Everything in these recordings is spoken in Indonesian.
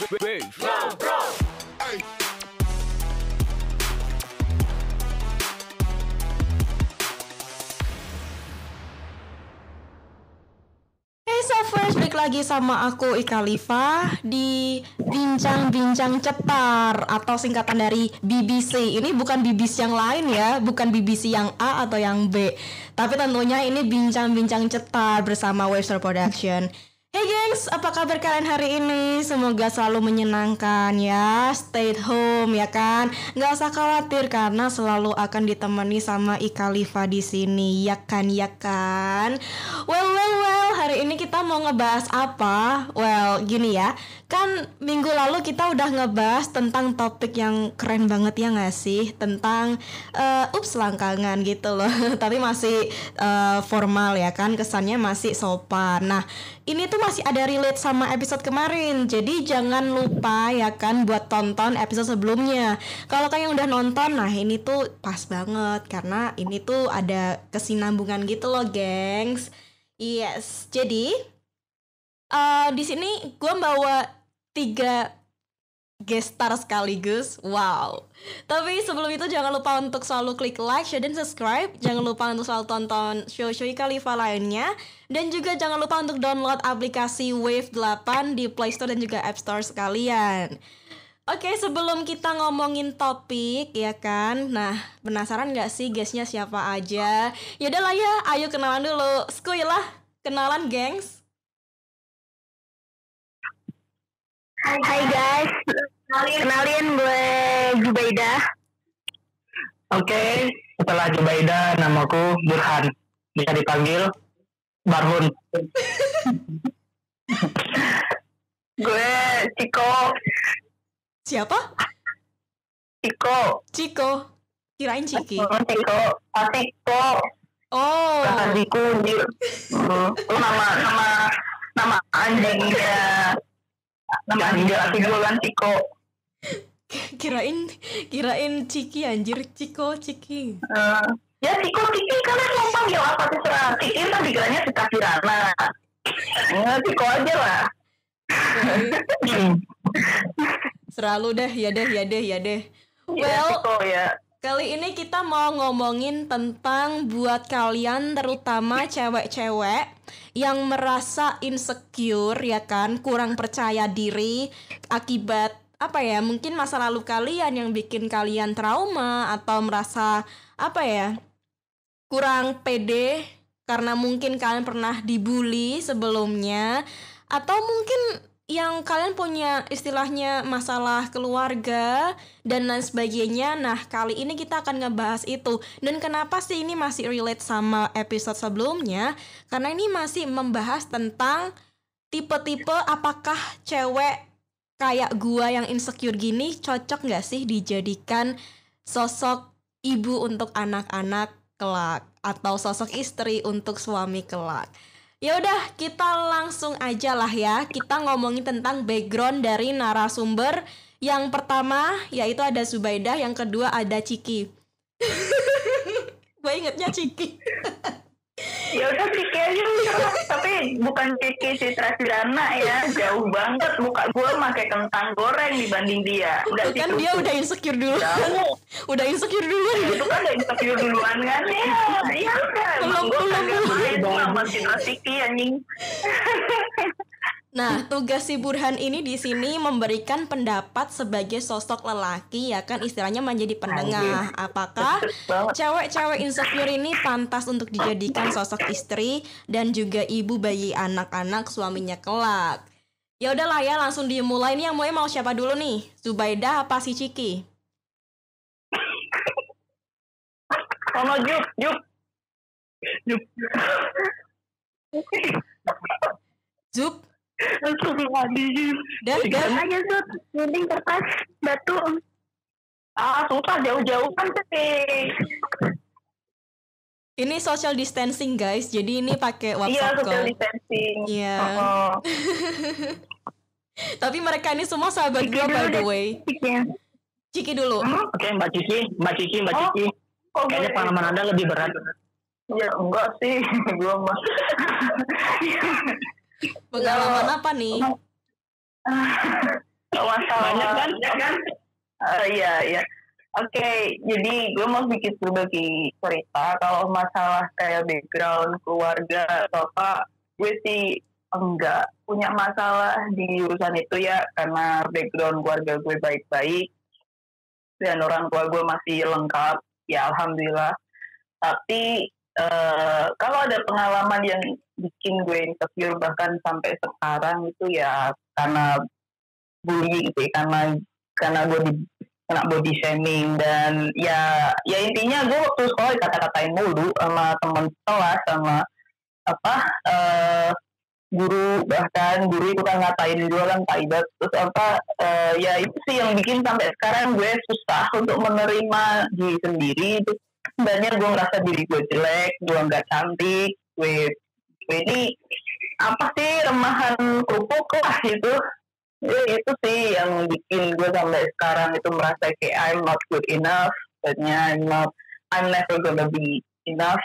Hey Sofers, balik lagi sama aku Ika Liva di Bincang-Bincang Cetar atau singkatan dari BBC. Ini bukan BBC yang lain ya, bukan BBC yang A atau yang B, tapi tentunya ini Bincang-Bincang Cetar bersama Webster Production. Hey gengs, apa kabar kalian hari ini? Semoga selalu menyenangkan ya. Stay at home ya kan. Gak usah khawatir karena selalu akan ditemani sama Ika Liva di sini. Ya kan, ya kan. Well. Hari ini kita mau ngebahas apa? Well, gini ya. Kan minggu lalu kita udah ngebahas tentang topik yang keren banget ya gak sih? Tentang selangkangan gitu loh. Tapi masih formal ya kan. Kesannya masih sopan. Nah, ini tuh masih ada relate sama episode kemarin. Jadi jangan lupa ya kan buat tonton episode sebelumnya. Kalau kalian udah nonton, nah ini tuh pas banget karena ini tuh ada kesinambungan gitu loh, gengs. Yes, jadi di sini gue bawa 3 guest star sekaligus. Wow. Tapi sebelum itu jangan lupa untuk selalu klik like, share, dan subscribe. Jangan lupa untuk selalu tonton show-show Ika Liva lainnya. Dan juga jangan lupa untuk download aplikasi Wave 8 di Play Store dan juga App Store sekalian. Oke, sebelum kita ngomongin topik ya kan. Nah, penasaran gak sih guestnya siapa aja? Yaudah lah ya, ayo kenalan dulu. Skuy lah, kenalan gengs. Hai guys, kenalin gue Jubaida. Oke, setelah Jubaida, namaku Burhan. Bisa dipanggil Barhun. Gue Ciko. Siapa? Ciko. Kirain Ciki. Ciko. Oh. Kata Ciko. Lu nama anjingnya. Nama anjing laki gue kan Ciko. Kirain Ciki anjir. Ciki. Ya Ciko kalian mau panggil apa terserah. Ciki kan dikiranya suka Kirana. Ciko aja lah. Selalu deh, ya deh. Well, Ciko, ya. Kali ini kita mau ngomongin tentang buat kalian terutama cewek-cewek yang merasa insecure ya kan, kurang percaya diri akibat apa ya, mungkin masa lalu kalian yang bikin kalian trauma atau merasa apa ya, kurang pede karena mungkin kalian pernah dibully sebelumnya, atau mungkin yang kalian punya istilahnya masalah keluarga dan lain sebagainya. Nah, kali ini kita akan ngebahas itu. Dan kenapa sih ini masih relate sama episode sebelumnya? Karena ini masih membahas tentang tipe-tipe apakah cewek kayak gua yang insecure gini cocok gak sih dijadikan sosok ibu untuk anak-anak kelak atau sosok istri untuk suami kelak. Ya udah, kita langsung aja lah ya. Kita ngomongin tentang background dari narasumber. Yang pertama yaitu ada Zubaida, yang kedua ada Ciki. Gue ingetnya Ciki. Ya udah Ciki aja tapi bukan Ciki Citra Kirana ya, jauh banget muka gue pakai kentang goreng dibanding dia. Udah kan dia udah insecure dulu. Udah insecure dulu. Itu kan udah insecure duluan kan ya. Iya kan. Belum sama Citra Ciki anjing. Nah, tugas si Burhan ini di sini memberikan pendapat sebagai sosok lelaki ya kan, istilahnya menjadi pendengar. Apakah cewek-cewek insecure ini pantas untuk dijadikan sosok istri dan juga ibu bagi anak-anak suaminya kelak? Ya udahlah ya, langsung dimulai nih. Yang mulai mau siapa dulu nih? Zubaida apa si Ciki? Ono Jup. Zup. Langsung mandi. Dan aja Zut, gunting kertas batu. Susah jauh-jauh kan sih. Ini social distancing guys, jadi ini pakai WhatsApp call. Iya, social distancing. Iya. Tapi mereka ini semua sahabat gue by the way. Ciki dulu. Oke, Mbak Ciki. Kayaknya pengalaman Anda lebih berat. Ya enggak sih, gue mah. Pengalaman apa nih? masalah banyak kan? Iya. Oke, jadi gue mau sedikit berbagi cerita. Kalau masalah kayak background keluarga atau apa, gue sih enggak punya masalah di urusan itu ya, karena background keluarga gue baik-baik dan orang tua gue masih lengkap, ya alhamdulillah. Tapi kalau ada pengalaman yang bikin gue insecure bahkan sampai sekarang itu ya karena bullying gitu ya, karena gue kena body shaming dan ya intinya gue waktu sekolah dikata-katain mulu sama temen kelas sama apa guru, bahkan guru itu kan ngatain gue kan taibat terus ya itu sih yang bikin sampai sekarang gue susah untuk menerima diri sendiri. Itu sebenarnya gue ngerasa diri gue jelek, gue nggak cantik, gue ini apa sih remahan kerupuk lah itu. Itu sih yang bikin gue sampai sekarang itu merasa kayak I'm not good enough, katanya I'm never gonna be enough.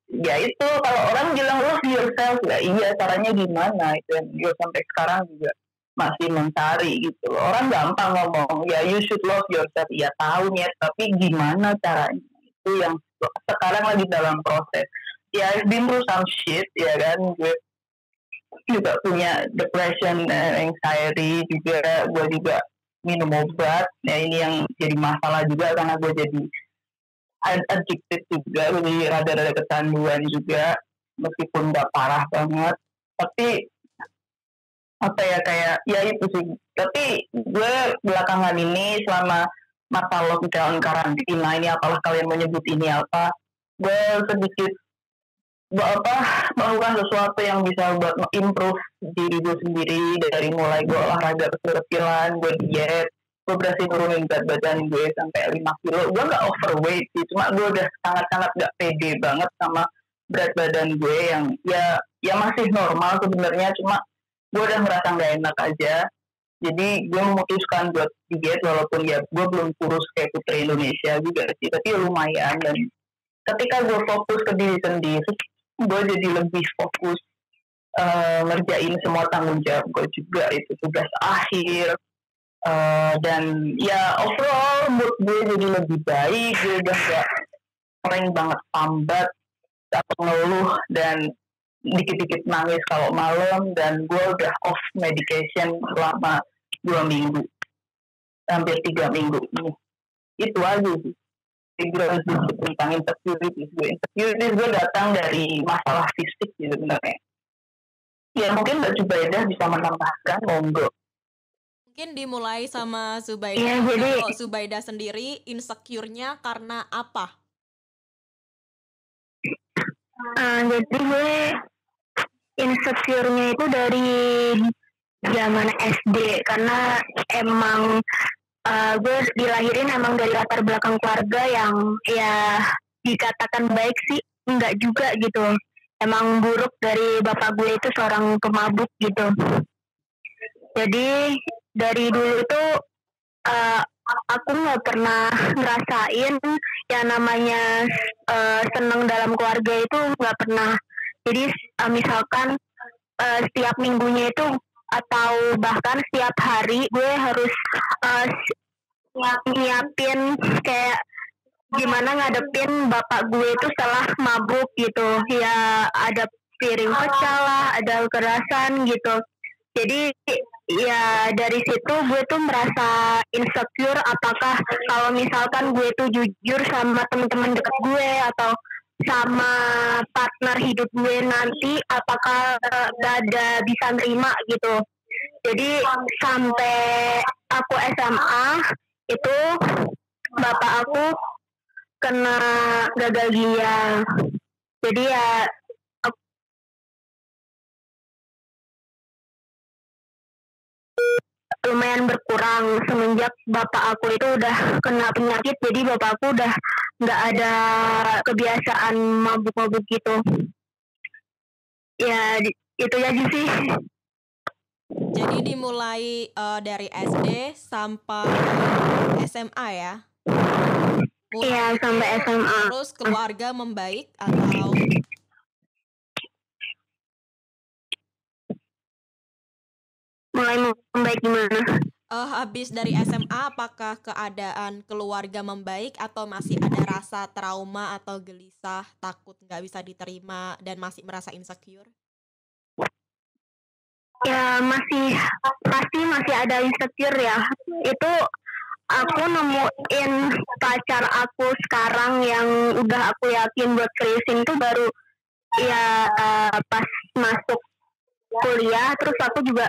Ya itu kalau orang bilang love yourself, ya iya caranya gimana itu yang gue sampai sekarang juga masih mencari gitu. Orang gampang ngomong ya you should love yourself, ya tahu ya, tapi gimana caranya itu yang sekarang lagi dalam proses. Ya I've been through some shit ya kan, gue juga punya depression dan anxiety juga, gue juga minum obat. Ya ini yang jadi masalah juga karena gue jadi addicted juga, jadi rada-rada kecanduan juga meskipun gak parah banget. Tapi apa ya kayak ya itu sih. Tapi gue belakangan ini selama masa lockdown karantina ini, apalah kalian menyebut ini apa, gue sedikit melakukan sesuatu yang bisa buat improve diri gue sendiri. Dari mulai gue olahraga kecil-kecilan, gue diet, gue berhasil nurunin berat badan gue sampai 5 kilo. Gue gak overweight sih, cuma gue udah sangat-sangat gak pede banget sama berat badan gue yang ya masih normal sebenarnya, cuma gue udah merasa gak enak aja. Jadi gue memutuskan buat diet, walaupun ya gue belum kurus kayak putri Indonesia juga sih, tapi lumayan. Dan ketika gue fokus ke diri sendiri, gue jadi lebih fokus ngerjain semua tanggung jawab gue juga, itu tugas akhir, dan ya overall mood gue jadi lebih baik. Gue udah gak sering banget sambat atau ngeluh dan dikit-dikit nangis kalau malam, dan gue udah off medication selama 2 minggu, hampir 3 minggu ini. Itu aja sih background sedikit tentang insecurities gue datang dari masalah fisik gitu sebenarnya. Ya mungkin Mbak Zubaidah bisa menambahkan, monggo. Mungkin dimulai sama Zubaidah. Iya, jadi Kalau Zubaidah sendiri insecure-nya karena apa? Jadi gue insecure-nya itu dari zaman SD, karena emang gue dilahirin emang dari latar belakang keluarga yang ya dikatakan baik sih enggak juga gitu. Emang buruk, dari bapak gue itu seorang pemabuk gitu. Jadi dari dulu itu aku nggak pernah ngerasain yang namanya seneng dalam keluarga itu, nggak pernah. Jadi misalkan setiap minggunya itu atau bahkan setiap hari gue harus nyiapin kayak gimana ngadepin bapak gue itu setelah mabuk gitu. Ya ada piring pecah lah, ada kekerasan gitu. Jadi ya dari situ gue tuh merasa insecure, apakah kalau misalkan gue tuh jujur sama teman-teman dekat gue atau sama partner hidup gue nanti, apakah ada bisa nerima gitu. Jadi sampai aku SMA itu bapak aku kena gagal ginjal. Jadi ya lumayan berkurang semenjak bapak aku itu udah kena penyakit. Jadi bapak aku udah nggak ada kebiasaan mabuk-mabuk gitu. Ya itu aja sih. Jadi dimulai dari SD sampai SMA ya? Iya, sampai SMA. Terus keluarga membaik atau? Mulai membaik membaik gimana? Habis dari SMA, apakah keadaan keluarga membaik atau masih ada rasa trauma atau gelisah, takut nggak bisa diterima dan masih merasa insecure? Ya pasti masih ada insecure ya. Itu aku nemuin pacar aku sekarang yang udah aku yakin buat seriusin tuh baru ya pas masuk kuliah. Terus aku juga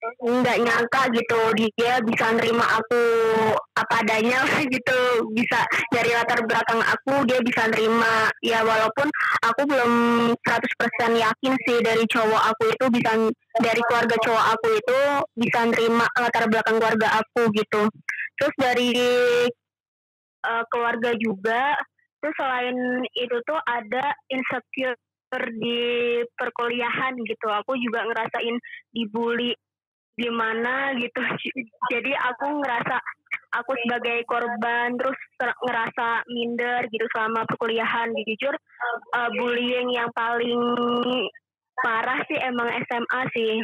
nggak nyangka gitu dia bisa nerima aku apa adanya gitu, bisa dari latar belakang aku dia bisa nerima ya, walaupun aku belum 100% yakin sih dari cowok aku itu bisa, dari keluarga cowok aku itu bisa nerima latar belakang keluarga aku gitu. Terus dari keluarga juga, terus selain itu tuh ada insecure di perkuliahan gitu, aku juga ngerasain dibully gimana gitu. Jadi aku ngerasa aku sebagai korban, terus ngerasa minder gitu selama perkuliahan. Jujur bullying yang paling parah sih emang SMA sih.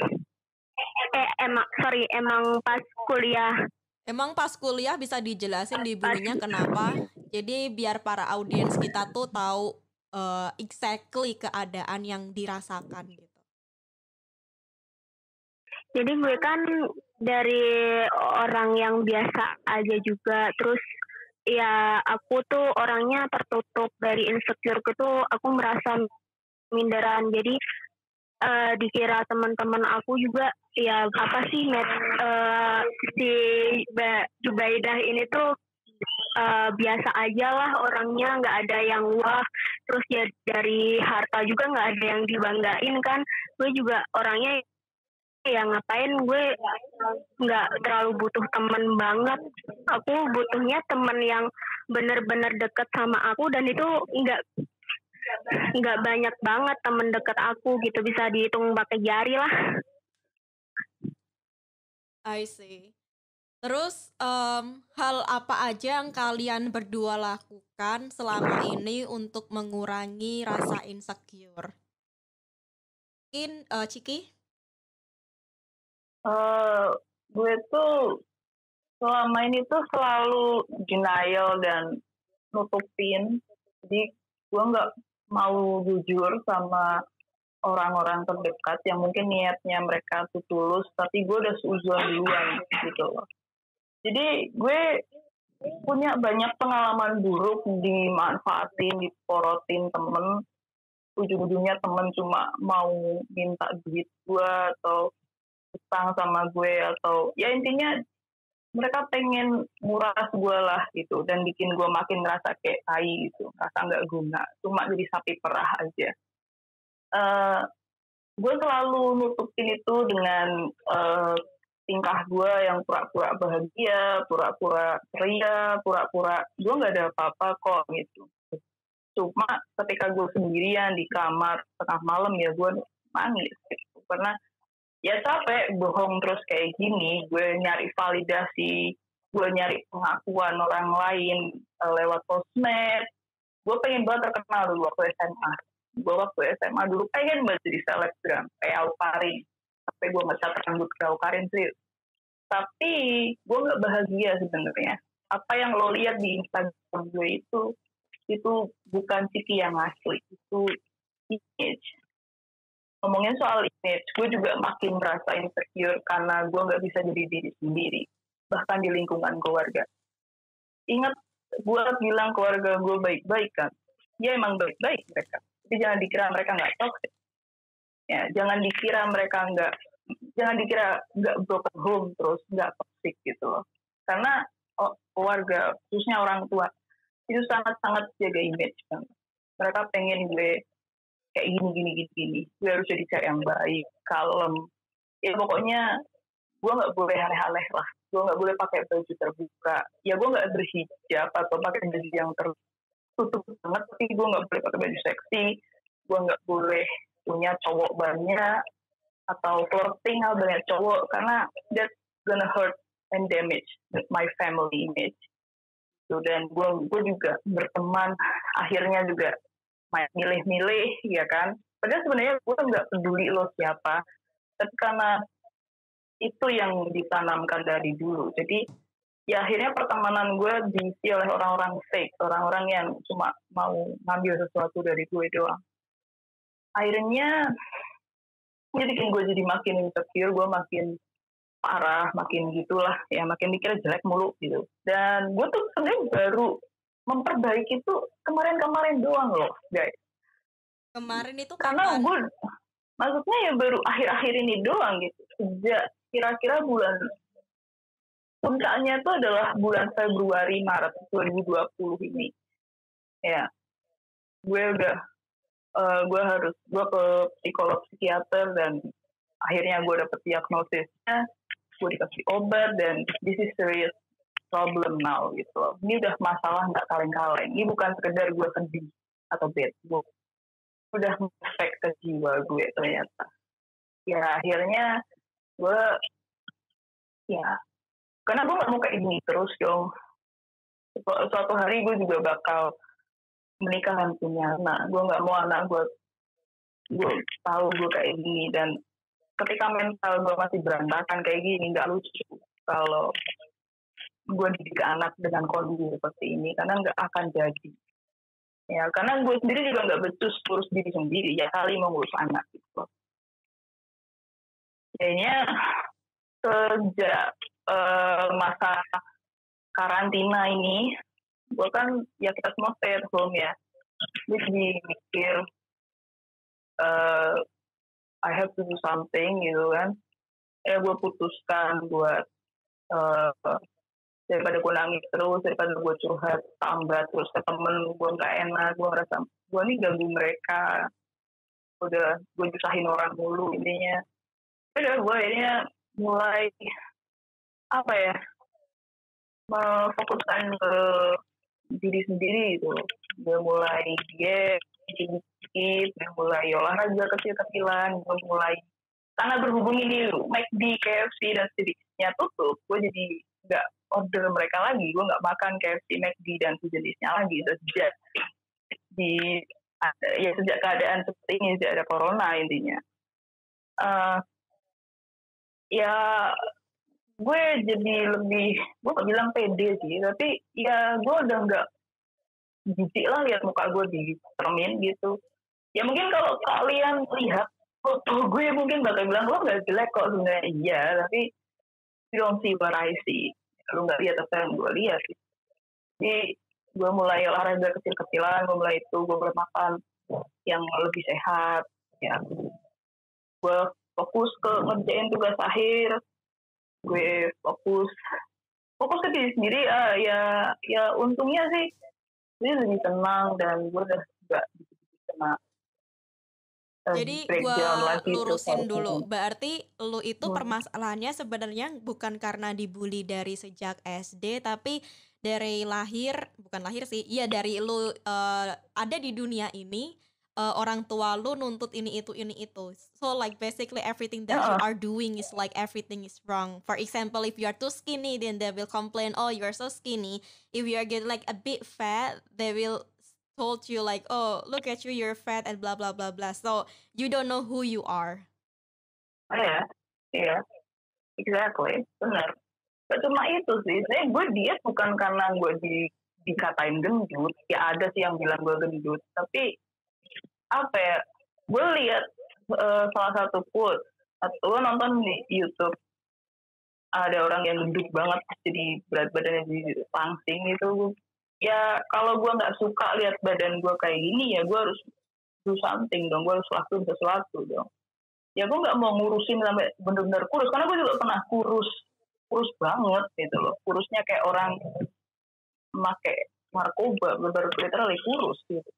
Emang pas kuliah. Emang pas kuliah bisa dijelasin dibulinya kenapa? Jadi biar para audiens kita tuh tahu exactly keadaan yang dirasakan gitu. Jadi gue kan dari orang yang biasa aja juga, terus ya aku tuh orangnya tertutup, dari insecure gitu aku merasa minderan. Jadi dikira teman-teman aku juga ya apa sih si Jubaidah ini tuh biasa aja lah orangnya, nggak ada yang wah. Terus ya dari harta juga nggak ada yang dibanggain kan. Gue juga orangnya ya ngapain, gue nggak terlalu butuh temen banget. Aku butuhnya temen yang bener-bener deket sama aku, dan itu nggak banyak banget temen deket aku gitu, bisa dihitung pakai jari lah. I see. Terus hal apa aja yang kalian berdua lakukan selama ini untuk mengurangi rasa insecure? Mungkin Ciki? Gue tuh selama ini tuh selalu denial dan nutupin. Jadi gue nggak mau jujur sama orang-orang terdekat yang mungkin niatnya mereka tuh tulus, tapi gue udah seuzon duluan gitu loh. Jadi gue punya banyak pengalaman buruk dimanfaatin, diporotin temen. Ujung-ujungnya temen cuma mau minta duit gue atau utang sama gue, atau ya intinya mereka pengen nguras gue lah gitu, dan bikin gue makin ngerasa kayak tai gitu, ngerasa nggak guna, cuma jadi sapi perah aja. Gue selalu nutupin itu dengan tingkah gue yang pura-pura bahagia, pura-pura ceria, pura-pura gue nggak ada apa-apa kok gitu. Cuma ketika gue sendirian di kamar tengah malam ya gue nangis gitu, karena ya capek bohong terus kayak gini. Gue nyari validasi, gue nyari pengakuan orang lain lewat sosmed. Gue pengen banget terkenal dulu waktu SMA. Gue waktu SMA dulu pengen banget jadi selebgram kayak Aukarin. Tapi gue nggak cat rambut kayak Aukarin sih. Tapi gue nggak bahagia sebenarnya. Apa yang lo lihat di Instagram gue itu bukan Ciki yang asli, itu image. Ngomongin soal image, gue juga makin merasa insecure karena gue nggak bisa jadi diri sendiri, bahkan di lingkungan keluarga. Ingat, gue bilang keluarga gue baik-baik kan? Ya emang baik-baik mereka, tapi jangan dikira mereka nggak toxic. Ya, jangan dikira nggak broken home terus nggak toxic gitu loh. Karena keluarga, khususnya orang tua, itu sangat-sangat jaga image kan. Mereka pengen gue kayak gini, gue harus jadi cewek yang baik, kalem. Ya pokoknya gue nggak boleh aneh-aneh lah. Gue nggak boleh pakai baju terbuka. Ya gue nggak berhijab atau pakai baju yang tertutup banget, tapi gue nggak boleh pakai baju seksi. Gue nggak boleh punya cowok banyak atau flirting sama banyak cowok, karena that's gonna hurt and damage my family image. Dan gue juga berteman akhirnya juga milih-milih, ya kan. Padahal sebenarnya gue nggak peduli lo siapa, tapi karena itu yang ditanamkan dari dulu. Jadi ya akhirnya pertemanan gue diisi oleh orang-orang fake, orang-orang yang cuma mau ngambil sesuatu dari gue doang. Akhirnya ini bikin gue jadi makin insecure, gue makin parah, makin gitulah, ya makin mikir jelek mulu gitu. Dan gue tuh sebenarnya baru memperbaiki itu kemarin-kemarin doang loh, guys. Kemarin itu Karena kapan? gue, maksudnya ya baru akhir-akhir ini doang gitu. Sejak kira-kira bulan, puncaknya itu adalah bulan Februari Maret 2020 ini. Ya, gue udah, gue ke psikolog psikiater dan akhirnya gue dapet diagnosisnya, gue dikasih obat dan this is serious problem now gitu loh. Ini udah masalah nggak kaleng-kaleng. Ini bukan sekedar gue sedih atau bad mood. Udah ngefek ke jiwa gue ternyata. Ya akhirnya gue, ya karena gue gak mau kayak gini terus dong. Suatu hari gue juga bakal menikah dan punya anak. Gue gak mau anak gue tahu gue kayak gini. Dan ketika mental gue masih berantakan kayak gini, gak lucu kalau gue didik anak dengan kondisi seperti ini, karena gak akan jadi. Ya, karena gue sendiri juga gak becus urus diri sendiri, ya kali mau ngurus anak gitu. Kayaknya sejak masa karantina ini, gue kan ya kita semua stay at home ya. Gue jadi mikir, I have to do something gitu kan. Gue putuskan buat daripada gue nangis terus, daripada gue curhat tambah terus ke temen gue nggak enak, gue ngerasa gue nih ganggu mereka, udah gue nyusahin orang dulu intinya. Udah gue akhirnya mulai apa ya, memfokuskan ke diri sendiri gitu. Gue mulai diet sedikit, gue mulai olahraga kecil-kecilan, gue mulai karena berhubung ini McD, KFC dan sedikitnya tutup, gue jadi nggak order mereka lagi, gue nggak makan KFC, McD dan sejenisnya lagi sejak sejak keadaan seperti ini, sejak ada corona intinya. Ya gue jadi lebih, gue gak bilang pede sih, tapi ya gue udah nggak jijik lah lihat muka gue di cermin gitu. Ya mungkin kalau kalian lihat foto gue mungkin bakal bilang lo nggak jelek kok sebenarnya, iya, tapi you don't see what I see. Lu nggak lihat apa yang gue lihat. Jadi gue mulai olahraga kecil-kecilan, gue mulai makan yang lebih sehat. Ya, gue fokus ke ngerjain tugas akhir. Gue fokus ke diri sendiri. Ya untungnya sih gue lebih tenang dan gue udah nggak kena. Jadi gue lurusin dulu, berarti lu itu permasalahannya sebenarnya bukan karena dibully dari sejak SD, tapi dari bukan lahir sih, iya dari lu ada di dunia ini, orang tua lu nuntut ini itu. So like basically everything that you are doing is like everything is wrong. For example, if you are too skinny, then they will complain, oh you are so skinny. If you are getting like a bit fat, they will told you like, oh look at you, you're fat and blah blah blah blah. So you don't know who you are. Iya, exactly, benar. Gak cuma itu sih, saya gue diet bukan karena gue dikatain gendut. Ya ada sih yang bilang gue gendut, tapi apa ya? Gue lihat salah satu quote, atau nonton di YouTube ada orang yang gendut banget, jadi berat badannya jadi langsing gitu. Ya kalau gue nggak suka lihat badan gue kayak gini, ya gue harus do something dong, gue harus lakuin sesuatu dong. Ya gue nggak mau ngurusin sampai benar-benar kurus, karena gue juga pernah kurus banget gitu loh, kurusnya kayak orang pakai narkoba, benar-benar literally kurus gitu.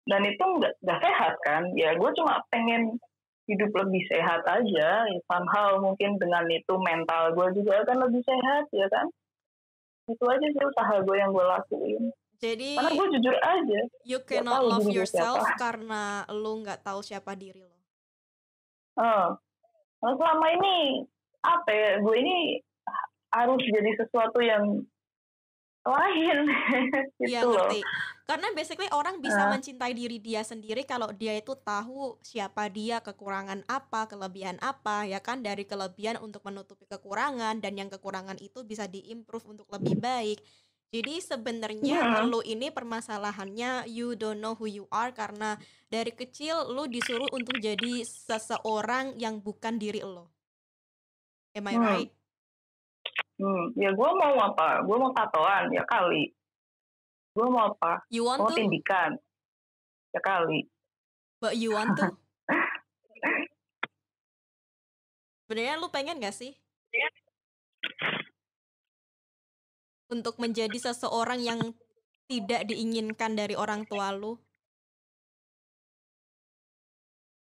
Dan itu nggak sehat kan. Ya gue cuma pengen hidup lebih sehat aja, ya, somehow mungkin dengan itu mental gue juga akan lebih sehat ya kan. Itu aja sih usaha gue yang gue lakuin. Jadi karena gue jujur aja, you cannot love yourself karena lu nggak tahu siapa diri lo. Nah, selama ini apa ya, gue ini harus jadi sesuatu yang lain Iya gitu loh. ngerti. Karena basically orang bisa Nah, mencintai diri dia sendiri kalau dia itu tahu siapa dia, kekurangan apa, kelebihan apa, ya kan? Dari kelebihan untuk menutupi kekurangan dan yang kekurangan itu bisa diimprove untuk lebih baik. Jadi sebenarnya mm, lu ini permasalahannya you don't know who you are karena dari kecil lu disuruh untuk jadi seseorang yang bukan diri lo. Am I mm, right? ya gue mau apa? Gue mau tatoan ya kali. Gue mau apa? You want Mau to, tindikan ya kali. but you want to. Sebenarnya lu pengen gak sih untuk menjadi seseorang yang tidak diinginkan dari orang tua lu?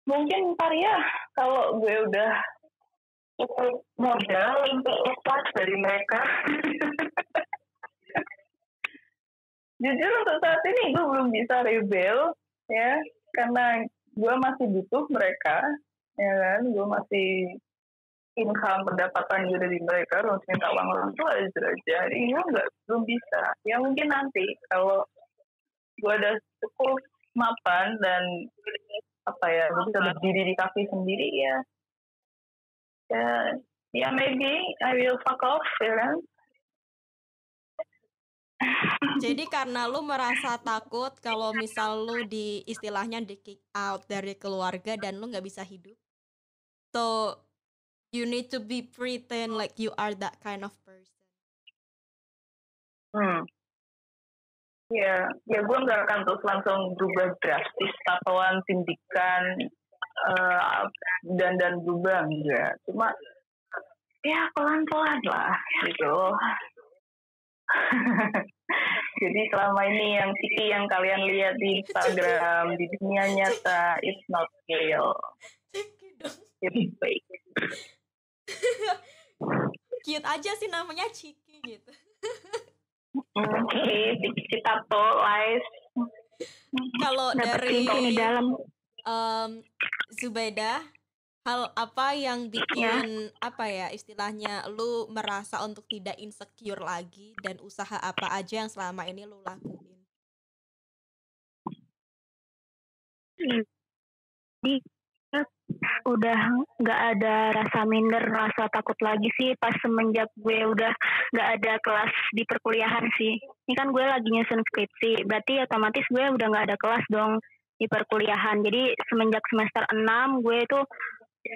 Mungkin ntar ya kalau gue udah cukup modal untuk lepas dari mereka. Jujur untuk saat ini gue belum bisa rebel ya, karena gue masih butuh mereka, ya kan? Gue masih income pendapatan gue dari mereka, harus minta uang orang tua aja. Jadi gue belum bisa. Ya mungkin nanti kalau gue ada cukup mapan dan apa ya, gue bisa berdiri di kaki sendiri ya, ya maybe I will fuck off, ya kan? Jadi karena lu merasa takut kalau misal lu di istilahnya di kick out dari keluarga dan lu nggak bisa hidup. So you need to be pretend like you are that kind of person. Ya gue nggak akan terus langsung berubah drastis, tatoan, tindikan, dan berubah enggak. Cuma ya pelan-pelan lah gitu. Jadi selama ini yang Ciki yang kalian lihat di Instagram, di dunia nyata, it's not real. It's fake. Cute aja sih namanya Ciki gitu. Si tato lies. Kalau dari di dalam. Zubaida, hal apa yang bikin apa ya istilahnya lu merasa untuk tidak insecure lagi dan usaha apa aja yang selama ini lu lakuin? Jadi udah nggak ada rasa minder, rasa takut lagi sih pas semenjak gue udah nggak ada kelas di perkuliahan sih. Ini kan gue lagi nyusun skripsi, berarti otomatis gue udah nggak ada kelas dong di perkuliahan. Jadi semenjak semester 6 gue itu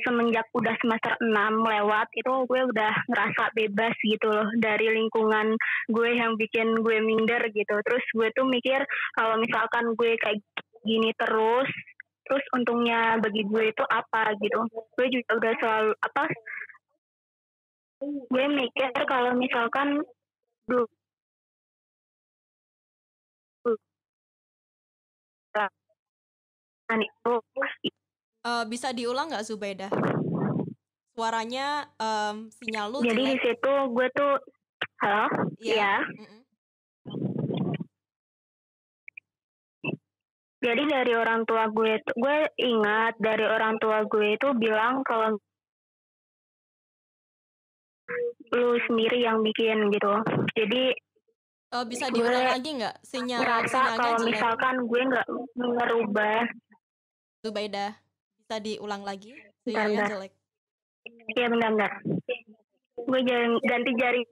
semenjak udah semester 6 lewat itu gue udah ngerasa bebas gitu loh dari lingkungan gue yang bikin gue minder gitu. Terus gue tuh mikir kalau misalkan gue kayak gini terus untungnya bagi gue itu apa gitu. Gue juga udah selalu gue mikir kalau misalkan itu Bisa diulang nggak Zubaida? Suaranya sinyal lu jadi di jelek. situ gue tuh halo Iya. Jadi dari orang tua gue ingat dari orang tua gue itu bilang kalau lu sendiri yang bikin gitu. Jadi Bisa diulang lagi nggak sinyalnya kalau jelek? misalkan gue nggak merubah. Zubaida, bisa diulang lagi sinyalnya jelek. Iya benar. Gue ganti jari.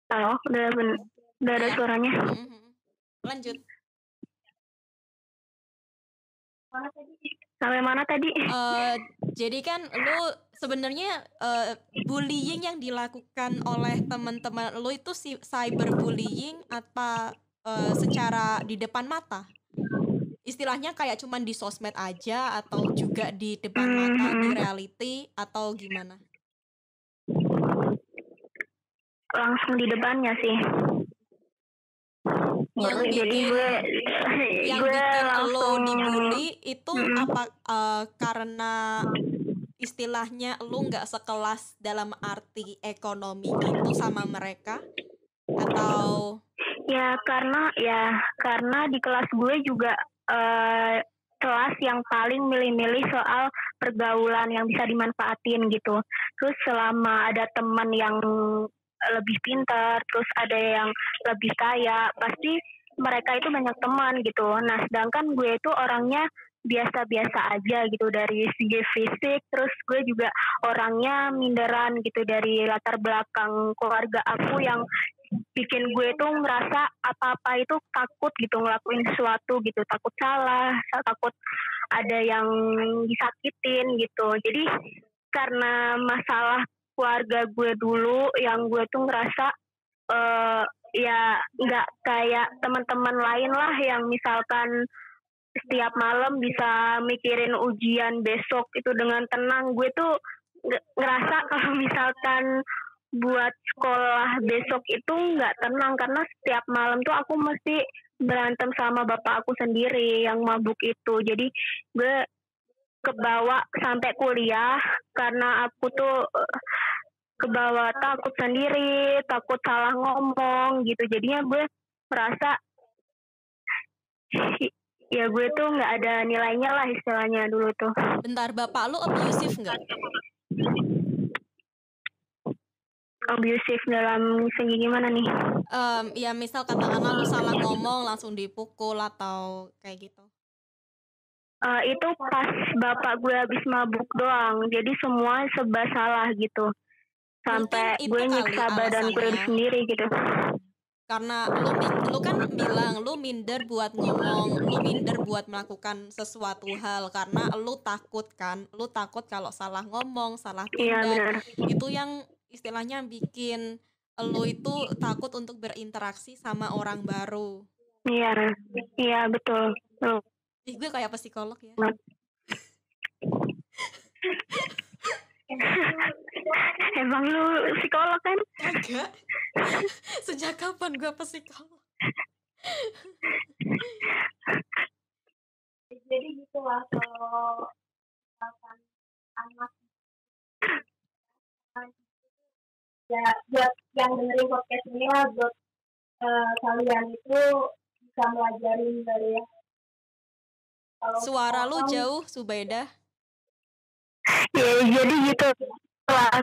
Halo, udah ada suaranya. Lanjut. Sampai mana tadi? Jadi kan lu sebenarnya bullying yang dilakukan oleh teman-teman lu itu cyberbullying atau secara di depan mata? Istilahnya kayak cuman di sosmed aja atau juga di depan mata di reality atau gimana? Langsung di depannya sih. Yang bikin lo dibully itu apa karena istilahnya lu nggak sekelas dalam arti ekonomi gitu sama mereka atau karena di kelas gue juga kelas yang paling milih-milih soal pergaulan yang bisa dimanfaatin gitu. Terus selama ada teman yang lebih pintar, terus ada yang lebih kaya, pasti mereka itu banyak teman gitu. Nah, sedangkan gue itu orangnya biasa-biasa aja gitu dari segi fisik, terus gue juga orangnya minderan gitu dari latar belakang keluarga aku yang bikin gue tuh ngerasa apa-apa itu takut gitu ngelakuin sesuatu gitu, takut salah, takut ada yang disakitin gitu. Jadi karena masalah keluarga gue dulu yang gue tuh ngerasa ya nggak kayak teman-teman lain lah yang misalkan setiap malam bisa mikirin ujian besok itu dengan tenang. Gue tuh ngerasa kalau misalkan buat sekolah besok itu nggak tenang karena setiap malam tuh aku mesti berantem sama bapak aku sendiri yang mabuk itu. Jadi gue kebawa sampai kuliah karena aku tuh kebawa takut sendiri, takut salah ngomong gitu. Jadinya gue merasa ya gue tuh nggak ada nilainya lah istilahnya dulu tuh. Bentar, bapak lu abusive nggak? Abusive dalam segi gimana nih? Ya misal katakanlah lu salah ngomong langsung dipukul atau kayak gitu. Itu pas bapak gue habis mabuk doang, jadi semua serba salah gitu. Sampai gue nyiksa badan gue sendiri gitu. Karena lu kan bilang lu minder buat ngomong, lu minder buat melakukan sesuatu hal karena lu takut kan, lu takut kalau salah ngomong, salah tindak. Iya, itu yang istilahnya bikin lu itu takut untuk berinteraksi sama orang baru. Iya betul. Ih, gue kayak psikolog ya. Emang lu psikolog kan? Enggak. Sejak kapan gue psikolog? Jadi gitu lah kalau misalkan anak ya buat yang dengerin podcast ini lah, buat kalian itu bisa melajarin dari suara lu jauh, Subaidah. Ya jadi gitu lah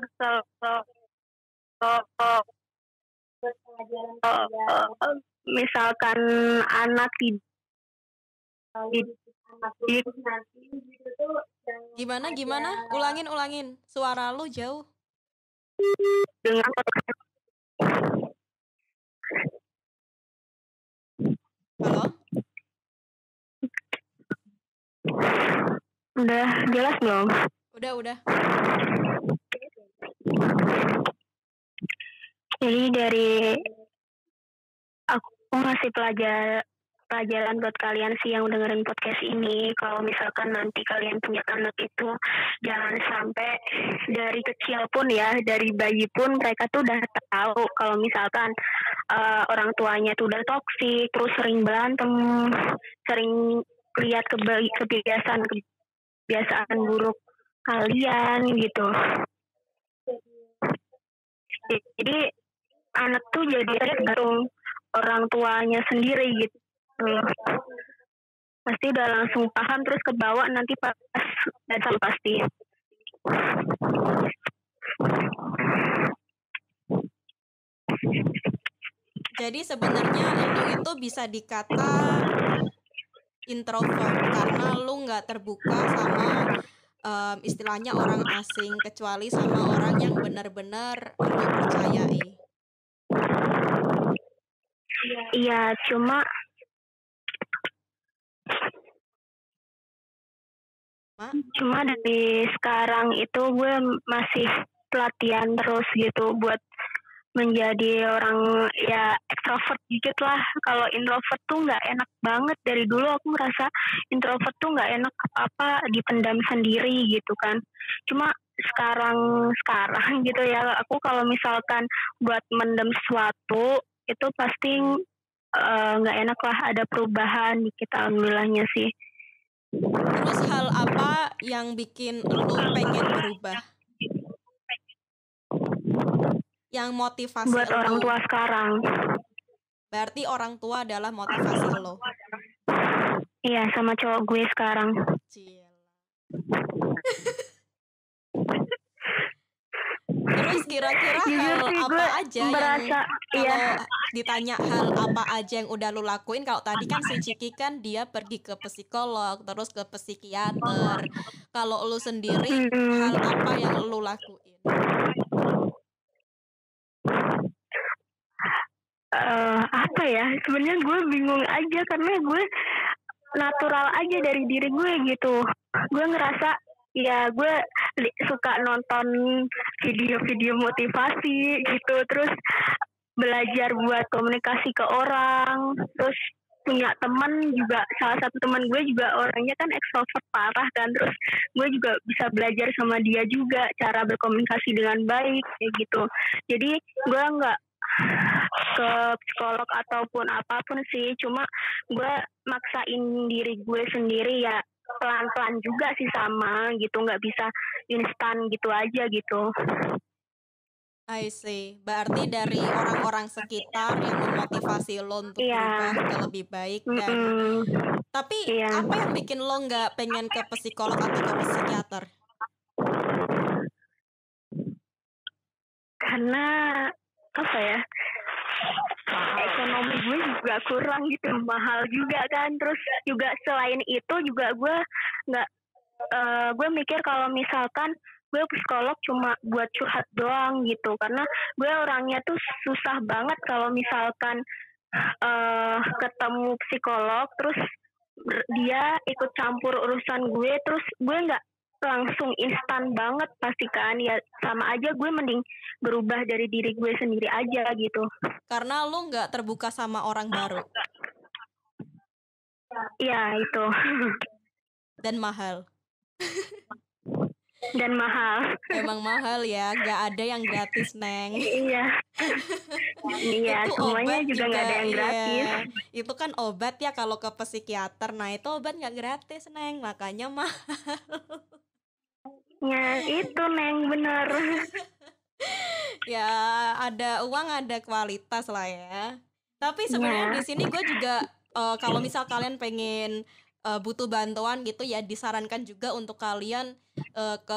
misalkan anak di gimana ulangin suara lu jauh dengan halo udah jelas belum? Udah. Jadi dari aku ngasih pelajaran buat kalian sih yang dengerin podcast ini. Kalau misalkan nanti kalian punya anak itu jangan sampai dari kecil pun ya, dari bayi pun mereka tuh udah tahu kalau misalkan orang tuanya tuh udah toksik, terus sering berantem, sering lihat kebiasaan buruk kalian gitu. Jadi anak tuh jadi tergantung orang tuanya sendiri gitu. Pasti udah langsung paham terus kebawa nanti pas datang pasti. Jadi sebenarnya lu itu bisa dikata introvert karena lu nggak terbuka sama istilahnya orang asing kecuali sama orang yang benar-benar lu percayai. Iya, cuma dari sekarang itu gue masih pelatihan terus gitu buat menjadi orang ya extrovert dikit lah. Kalau introvert tuh nggak enak banget. Dari dulu aku merasa introvert tuh nggak enak apa dipendam sendiri gitu kan. Cuma sekarang gitu ya, aku kalau misalkan buat mendem sesuatu itu pasti nggak enak lah, ada perubahan dikit alhamdulillahnya sih. Terus hal apa yang bikin lu pengen berubah? Yang motivasi buat orang tua sekarang. Berarti orang tua adalah motivasi lo. Iya, sama cowok gue sekarang. Cila. Terus kira-kira Jujur hal sih apa gue aja yang merasa, iya, kalau ditanya hal apa aja yang udah lu lakuin, kalau tadi kan si Ciki kan dia pergi ke psikolog, terus ke psikiater. Kalau lu sendiri hal apa yang lu lakuin? apa ya? Sebenarnya gue bingung aja karena gue natural aja dari diri gue gitu. Gue ngerasa ya gue suka nonton video-video motivasi gitu, terus belajar buat komunikasi ke orang, terus punya teman juga, salah satu teman gue juga orangnya kan ekstrovert parah kan, terus gue juga bisa belajar sama dia juga cara berkomunikasi dengan baik kayak gitu. Jadi gue nggak ke psikolog ataupun apapun sih, cuma gue maksain diri gue sendiri ya, pelan-pelan juga sih sama gitu, nggak bisa instan gitu aja gitu. I see. Berarti dari orang-orang sekitar yang memotivasi lo untuk Iya. berubah ke lebih baik dan tapi Iya. apa yang bikin lo nggak pengen ke psikolog atau ke psikiater? Karena apa ya, ekonomi gue juga kurang gitu, mahal juga kan, terus juga selain itu juga gue nggak gue mikir kalau misalkan gue psikolog cuma buat curhat doang gitu, karena gue orangnya tuh susah banget kalau misalkan ketemu psikolog terus dia ikut campur urusan gue, terus gue nggak langsung instan banget pasti kan, ya sama aja gue mending berubah dari diri gue sendiri aja gitu. Karena lo nggak terbuka sama orang baru Iya itu. dan mahal. Dan mahal. Emang mahal ya, nggak ada yang gratis, Neng. Iya. Iya, Itu semuanya obat juga nggak ada yang gratis. iya. Itu kan obat ya kalau ke psikiater. Nah itu obat nggak gratis, Neng, makanya mahal. Ya itu Neng, bener. Ya ada uang ada kualitas lah ya. Tapi sebenarnya di sini gue juga kalau misal kalian pengen butuh bantuan gitu ya, disarankan juga untuk kalian ke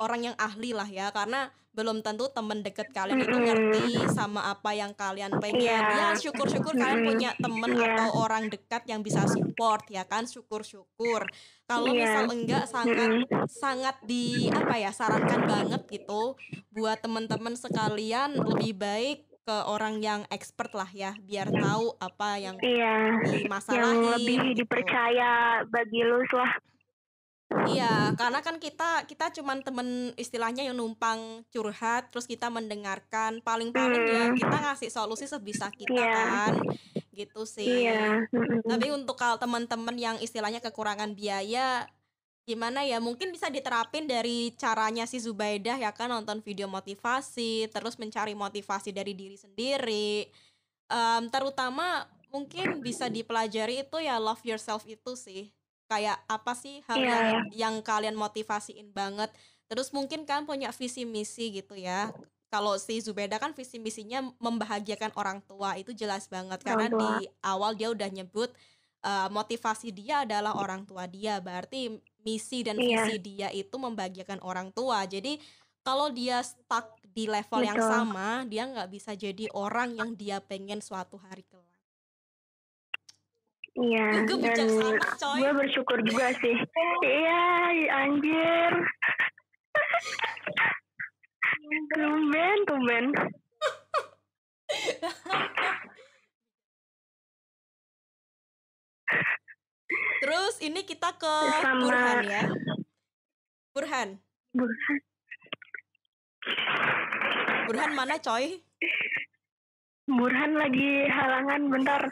orang yang ahli lah ya, karena belum tentu temen deket kalian itu ngerti sama apa yang kalian pengen. Ya syukur-syukur kalian punya temen atau orang dekat yang bisa support ya kan, syukur-syukur. Kalau misal enggak, sangat sarankan banget gitu buat teman-teman sekalian lebih baik ke orang yang expert lah ya, biar tahu apa yang dimasalahin, yang lebih gitu. dipercaya bagi lu lah. Iya, karena kan kita cuman temen istilahnya yang numpang curhat, terus kita mendengarkan, paling-paling ya kita ngasih solusi sebisa kita kan, gitu sih. Tapi untuk kalau teman-teman yang istilahnya kekurangan biaya, gimana ya, mungkin bisa diterapin dari caranya si Zubaidah ya kan, nonton video motivasi, terus mencari motivasi dari diri sendiri. Terutama mungkin bisa dipelajari itu ya, love yourself itu sih. Kayak apa sih hal yang kalian motivasiin banget. Terus mungkin kan punya visi misi gitu ya. Kalau si Zubeda kan visi misinya membahagiakan orang tua, itu jelas banget karena di awal dia udah nyebut motivasi dia adalah orang tua dia. Berarti misi dan visi dia itu membahagiakan orang tua. Jadi kalau dia stuck di level yang sama, dia nggak bisa jadi orang yang dia pengen suatu hari kelak. Iya, Gue dan bijaksana coy. gue bersyukur juga sih. Iya, anjir. Tumben. Terus ini kita ke Burhan ya. Burhan mana coy? Burhan lagi halangan, bentar.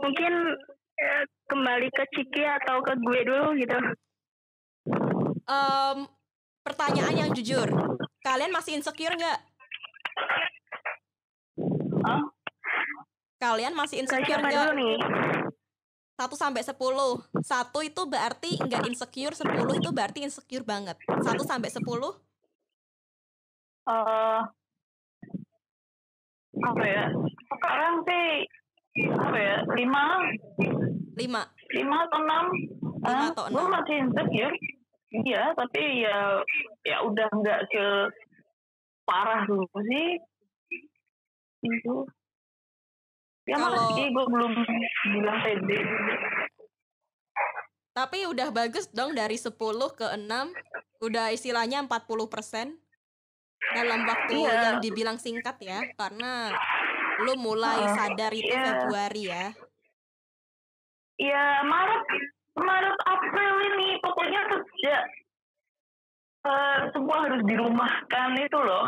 Mungkin kembali ke Ciki atau ke gue dulu gitu. Pertanyaan yang jujur, kalian masih insecure nggak? Kalian masih insecure nggak? 1 sampai 10. 1 itu berarti nggak insecure, 10 itu berarti insecure banget. 1 sampai 10? Apa ya? Sekarang sih apa ya, 5 5 atau 6. 5 atau Gue 6. masih insecure. Iya, tapi ya udah nggak parah dulu sih. Itu. Ya Kalau- masih gue belum bilang pede. Tapi udah bagus dong, dari 10 ke 6 udah istilahnya 40% dalam waktu Iya. yang dibilang singkat ya, karena lu mulai sadar itu Iya. Februari ya. Ya Maret April ini pokoknya sejak semua harus dirumahkan itu loh.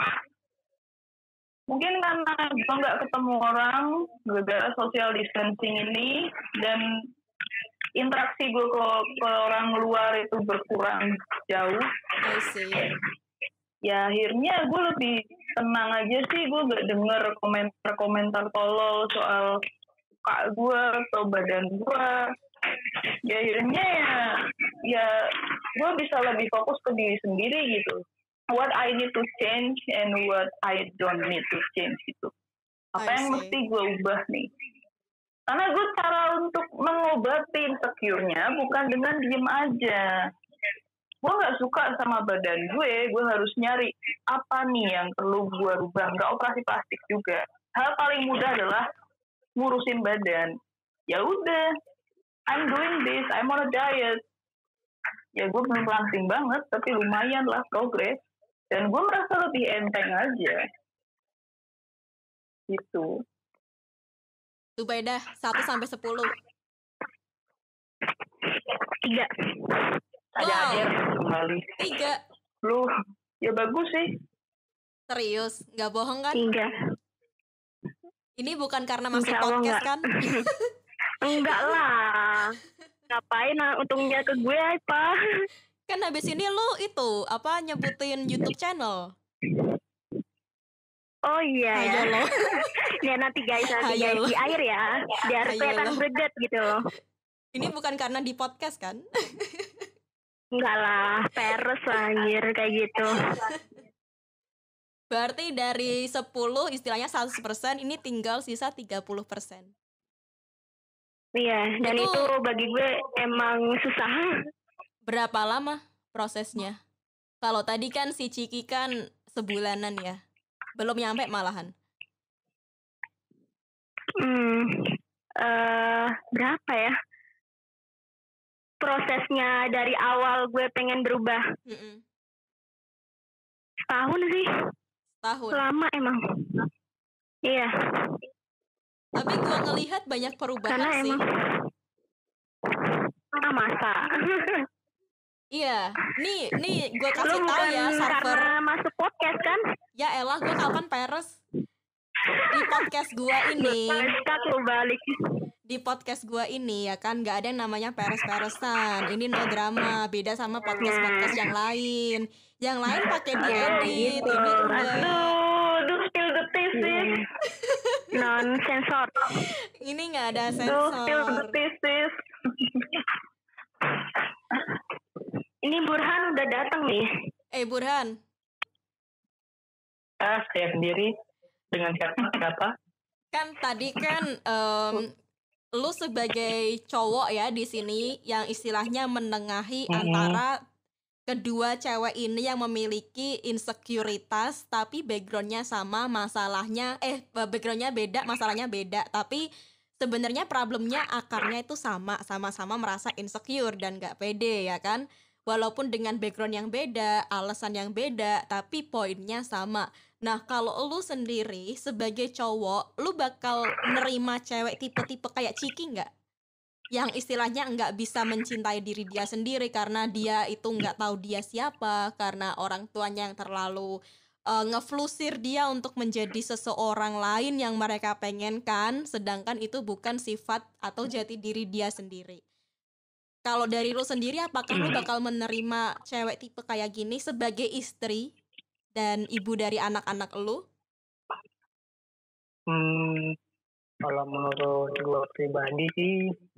Mungkin karena gue nggak ketemu orang gara-gara social distancing ini, dan interaksi gue ke orang luar itu berkurang jauh. I see. Ya akhirnya gue lebih tenang aja sih, gue gak denger komentar tolol soal muka gue atau badan gue. Ya akhirnya ya gue bisa lebih fokus ke diri sendiri gitu. What I need to change and what I don't need to change gitu. Apa I yang see. mesti gue ubah nih? Karena gue cara untuk mengobati insecure-nya bukan dengan diem aja. Gue gak suka sama badan gue harus nyari apa nih yang perlu gue rubah. Gak operasi plastik juga. Hal paling mudah adalah ngurusin badan. Ya udah, I'm doing this, I'm on a diet. Ya gue belum langsing banget, tapi lumayan lah progres. Dan gue merasa lebih enteng aja. Gitu. Zubaidah 1 sampai 10. 3. Ada Wow. aja kembali. 3. Lu, ya bagus sih. Serius, nggak bohong kan? 3. Ini bukan karena masuk Insya Allah podcast nggak. kan? Enggak lah. Ngapain untungnya ke gue apa? Kan habis ini lu itu apa nyebutin YouTube channel. Oh iya ya. Ayo lo. Ya nanti guys Ayo lo. di air ya. Biar Ayo kelihatan lo. greget gitu. Ini bukan karena di podcast kan? Enggak lah, peres lah anjir kayak gitu. Berarti dari 10 istilahnya 100%, ini tinggal sisa 30%. Iya, dan Itu- itu bagi gue emang susah. Berapa lama prosesnya? Kalau tadi kan si Ciki kan sebulanan ya. Belum nyampe malahan. Berapa ya? Prosesnya dari awal gue pengen berubah Mm-mm. setahun sih, Tahun. lama emang. Iya, Tapi gua ngelihat banyak perubahan karena sih. emang masa. Iya, nih gua Lu kasih tahu bukan ya server. karena masuk podcast kan? Ya elah, gua kapan peres? Di podcast gua ini, Stuck lu balik. di podcast gua ini ya kan nggak ada yang namanya peres-peresan. Ini no drama, beda sama podcast-podcast yang lain. Yang lain pakai diedit, gitu. ini enggak. Aduh, spill the tea sis. Non sensor. Ini nggak ada Spill the sensor. tea sis. Ini Burhan udah datang nih. Burhan, Saya sendiri dengan kata-kata kan tadi kan lu sebagai cowok ya di sini yang istilahnya menengahi antara kedua cewek ini yang memiliki insekuritas tapi backgroundnya sama, masalahnya backgroundnya beda, masalahnya beda, tapi sebenarnya problemnya akarnya itu sama-sama merasa insecure dan gak pede ya kan, walaupun dengan background yang beda, alasan yang beda, tapi poinnya sama. Nah, kalau lu sendiri sebagai cowok, lu bakal nerima cewek tipe-tipe kayak Ciki nggak? Yang istilahnya nggak bisa mencintai diri dia sendiri karena dia itu nggak tahu dia siapa, karena orang tuanya yang terlalu ngeflusir dia untuk menjadi seseorang lain yang mereka pengenkan, sedangkan itu bukan sifat atau jati diri dia sendiri. Kalau dari lu sendiri, apakah lu bakal menerima cewek tipe kayak gini sebagai istri dan ibu dari anak-anak lu? Kalau menurut gue pribadi sih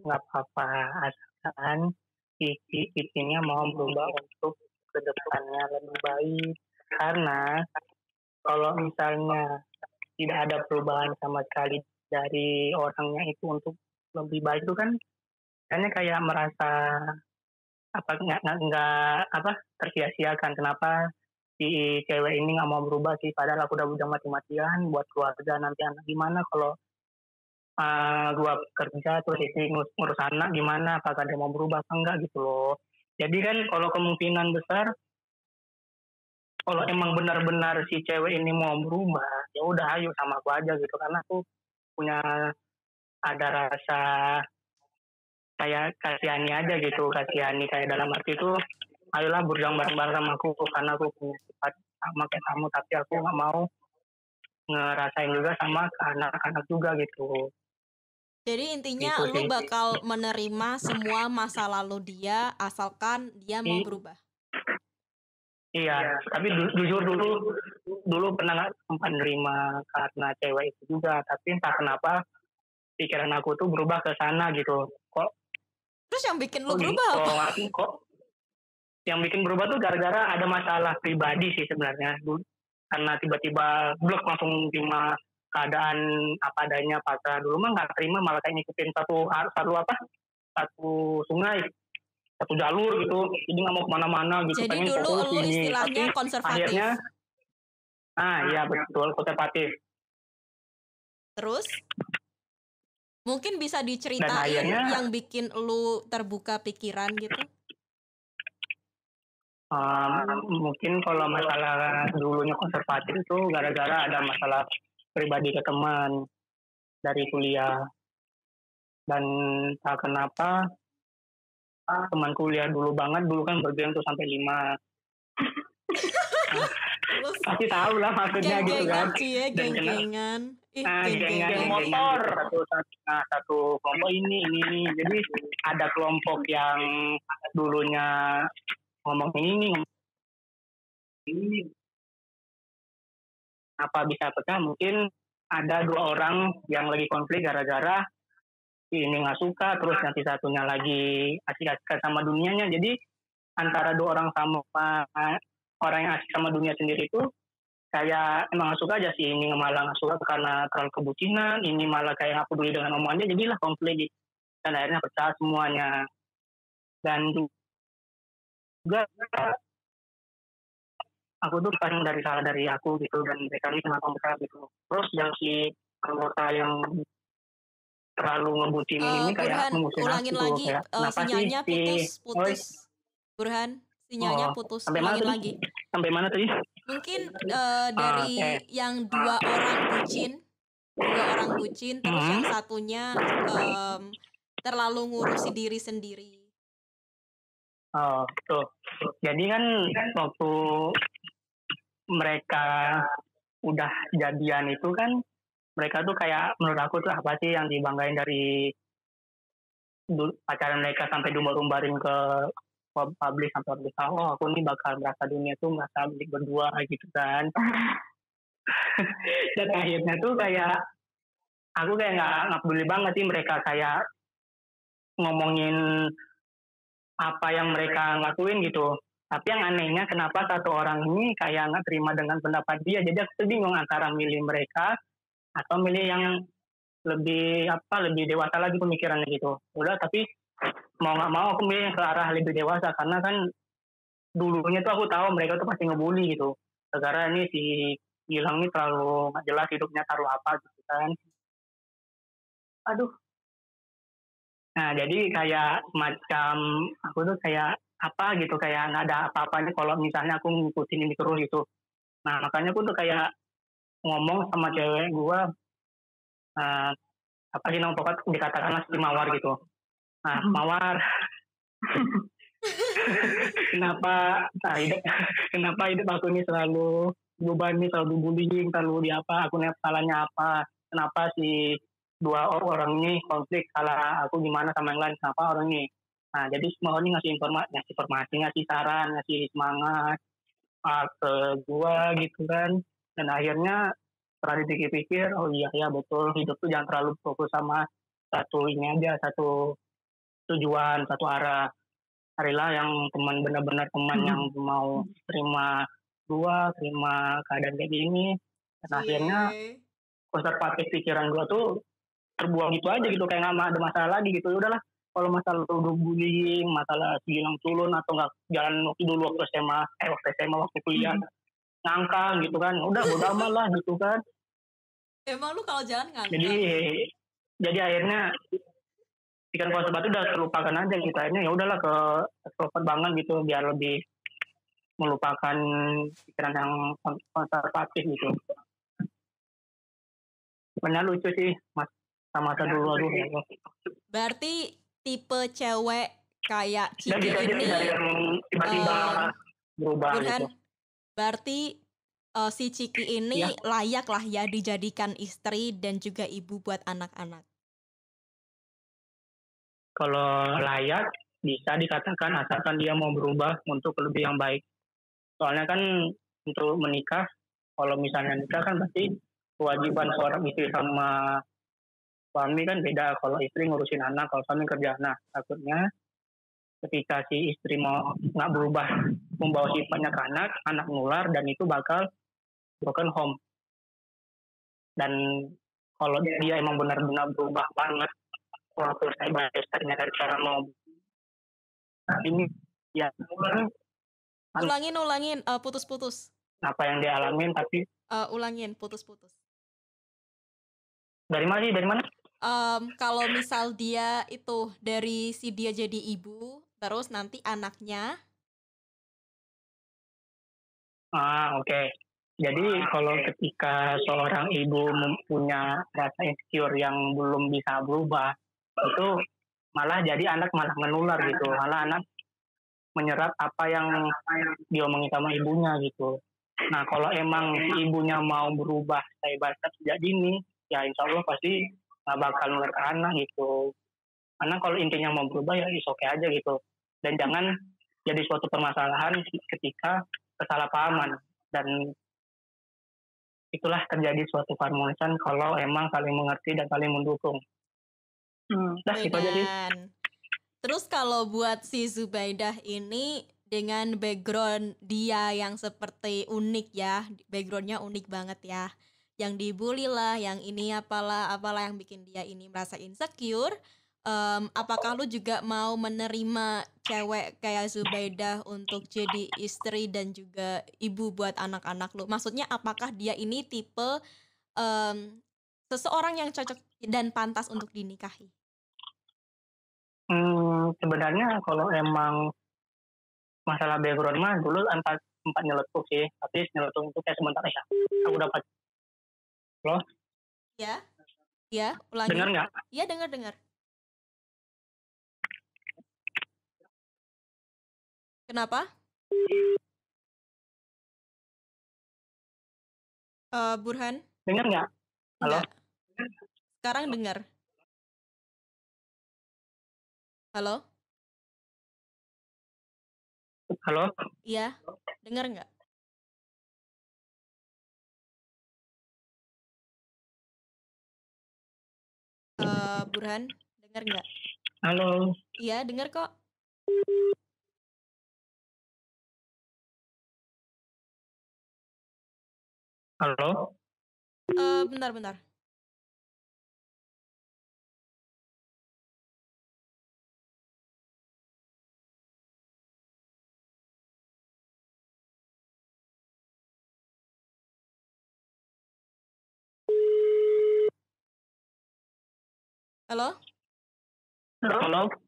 nggak apa-apa, asalkan isinya mau berubah untuk kedepannya lebih baik. Karena kalau misalnya tidak ada perubahan sama sekali dari orangnya itu untuk lebih baik itu kan kayaknya kayak merasa nggak apa tersia-siakan. Kenapa si cewek ini nggak mau berubah sih, padahal aku udah mati-matian buat keluarga nanti anak. Gimana kalau gua kerja terus istri ngurus anak, gimana, apakah dia mau berubah atau enggak gitu loh. Jadi kan kalau kemungkinan besar kalau emang benar-benar si cewek ini mau berubah, ya udah ayo sama aku aja gitu, karena aku punya ada rasa kayak kasihani aja gitu. Kasihani kayak dalam arti itu ayolah berjuang bareng-bareng sama aku, karena aku punya sifat sama kayak kamu, tapi aku nggak mau ngerasain juga sama anak-anak juga gitu. Jadi intinya Gitu lu sih. bakal menerima semua masa lalu dia asalkan dia mau berubah. Iya, tapi jujur dulu pernah nggak sempat nerima karena cewek itu juga, tapi entah kenapa pikiran aku tuh berubah ke sana gitu. Terus yang bikin lu Kok berubah apa? kok yang bikin berubah tuh gara-gara ada masalah pribadi sih sebenarnya. Karena tiba-tiba blok langsung terima keadaan apa adanya. Pasal dulu mah nggak terima, malah kayak ngikutin satu sungai, satu jalur gitu, jadi nggak mau kemana-mana gitu. Jadi pengen dulu fokus lu ini. istilahnya Tapi konservatif. akhirnya iya betul, konservatif. Terus mungkin bisa diceritain akhirnya, yang bikin lu terbuka pikiran gitu. mungkin kalau masalah dulunya konservatif itu gara-gara ada masalah pribadi ke teman dari kuliah, dan tak kenapa teman kuliah dulu kan bergeng tuh sampai 5. Pasti tahu lah maksudnya gitu kan. Geng-gengan cie, geng-gengan. Geng motor satu kelompok ini. Jadi ada kelompok yang dulunya ngomong ini apa bisa pecah. Mungkin ada 2 orang yang lagi konflik gara-gara ini nggak suka, terus nanti satunya lagi asik-asik sama dunianya. Jadi antara 2 orang sama orang yang asik sama dunia sendiri itu kayak emang nggak suka aja sih. Ini malah nggak suka karena terlalu kebucinan, ini malah kayak nggak peduli dengan omongannya, jadilah konflik dan akhirnya pecah semuanya. Dan juga aku tuh paling salah dari aku gitu, dan mereka ini kenapa pecah gitu. Terus yang si anggota yang terlalu ngebucin ini kayak Burhan, mengusir ulangin aku lagi kayak, kenapa sinyalnya sih putus. Burhan, sinyalnya putus. Ulangin lagi. Sampai mana tadi? Mungkin dari yang 2 orang bucin, terus yang satunya terlalu ngurusi diri sendiri. Oh, tuh. Jadi kan waktu mereka udah jadian itu kan, mereka tuh kayak menurut aku tuh apa sih yang dibanggain dari pacaran mereka sampai diumbar-umbarin ke publik, sampai publik tahu, oh aku nih bakal merasa dunia tuh merasa milik berdua gitu kan. Dan akhirnya tuh kayak aku kayak nggak peduli banget sih mereka kayak ngomongin apa yang mereka lakuin gitu. Tapi yang anehnya kenapa satu orang ini kayak nggak terima dengan pendapat dia. Jadi aku tuh bingung antara milih mereka atau milih yang lebih dewasa lagi pemikirannya gitu. Udah, tapi mau nggak mau aku milih ke arah lebih dewasa, karena kan dulunya tuh aku tahu mereka tuh pasti ngebully gitu. Gara-gara ini si Gilang ini terlalu nggak jelas hidupnya, taruh apa gitu kan. Aduh. Nah jadi kayak macam aku tuh kayak apa gitu, kayak nggak ada apa-apanya kalau misalnya aku ngikutin ini terus gitu. Nah makanya aku tuh kayak ngomong sama cewek gue, apa sih nama pokoknya dikatakanlah si Mawar gitu. Nah Mawar, kenapa hidup aku ini selalu dibebani, selalu bullying, selalu aku salahnya apa, kenapa si 2 orang ini konflik, salah aku gimana sama yang lain, kenapa orang ini. Nah jadi semua orang ini ngasih informasi, ngasih saran, ngasih semangat ke gua gitu kan. Dan akhirnya setelah dipikir-pikir, oh iya ya betul, hidup tuh jangan terlalu fokus sama satu ini aja, satu tujuan, satu arah. Carilah yang teman, benar-benar teman yang mau terima keadaan kayak gini. Dan akhirnya konservatif pikiran gua tuh terbuang gitu aja gitu, kayak nggak ada masalah lagi gitu. Ya udahlah, kalau masalah udah bullying, masalah silang culun atau nggak jalan waktu dulu waktu SMA, waktu kuliah ngangkang gitu kan, udah bodo amat lah gitu kan. Emang lu kalau jalan Jadi ngangkang? akhirnya pikiran konservatif udah terlupakan aja gitu. Akhirnya ya udahlah ke extrovert banget gitu, biar lebih melupakan pikiran yang konservatif gitu. Sebenarnya lucu sih mas, masa dulu aduh ya Allah. Berarti tipe cewek kayak Dan Ciki gitu aja ini dari yang tiba-tiba berubah Burhan, gitu. berarti si Ciki ini Ya. layak lah ya dijadikan istri dan juga ibu buat anak-anak. Kalau layak bisa dikatakan asalkan dia mau berubah untuk lebih yang baik. Soalnya kan untuk menikah, kalau misalnya nikah kan pasti kewajiban seorang istri sama suami kan beda. Kalau istri ngurusin anak, kalau suami kerja. Nah, takutnya ketika si istri mau nggak berubah, membawa sifatnya ke anak nular dan itu bakal broken home. Dan kalau dia emang benar-benar berubah banget, waktu saya bahasanya dari cara mau ini ya Ulangin, putus-putus. apa yang dia alamin, tapi Ulangin, putus-putus. dari mana? Kalau misal dia itu dari si dia jadi ibu, terus nanti anaknya. Oke. Jadi kalau ketika seorang ibu punya rasa insecure yang belum bisa berubah, itu malah jadi anak malah menular gitu. Malah anak menyerap apa yang diomongin sama ibunya gitu. Nah kalau emang si ibunya mau berubah sejak dini, ya insya Allah pasti nggak bakal nular ke anak gitu. Karena kalau intinya mau berubah ya oke aja gitu. Dan jangan jadi suatu permasalahan ketika kesalahpahaman. Dan itulah terjadi suatu keharmonisan kalau emang saling mengerti dan saling mendukung. Itu aja sih. Terus kalau buat si Zubaidah ini dengan background dia yang seperti unik ya, backgroundnya unik banget ya, yang dibully lah, yang ini apalah yang bikin dia ini merasa insecure. Apakah lu juga mau menerima cewek kayak Zubaidah untuk jadi istri dan juga ibu buat anak-anak lu? Maksudnya apakah dia ini tipe seseorang yang cocok dan pantas untuk dinikahi? Sebenarnya kalau emang masalah background mah dulu sempat nyeletuk sih, tapi nyeletuk itu kayak sebentar ya. Aku dapat. Loh? Ya, ulangi. Dengar nggak? Iya, dengar. Kenapa? Burhan? Dengar nggak? Halo? Enggak. Sekarang dengar. Halo? Halo? Iya, dengar nggak? Burhan, dengar nggak? Halo? Iya, dengar kok. Halo? Bentar. Halo?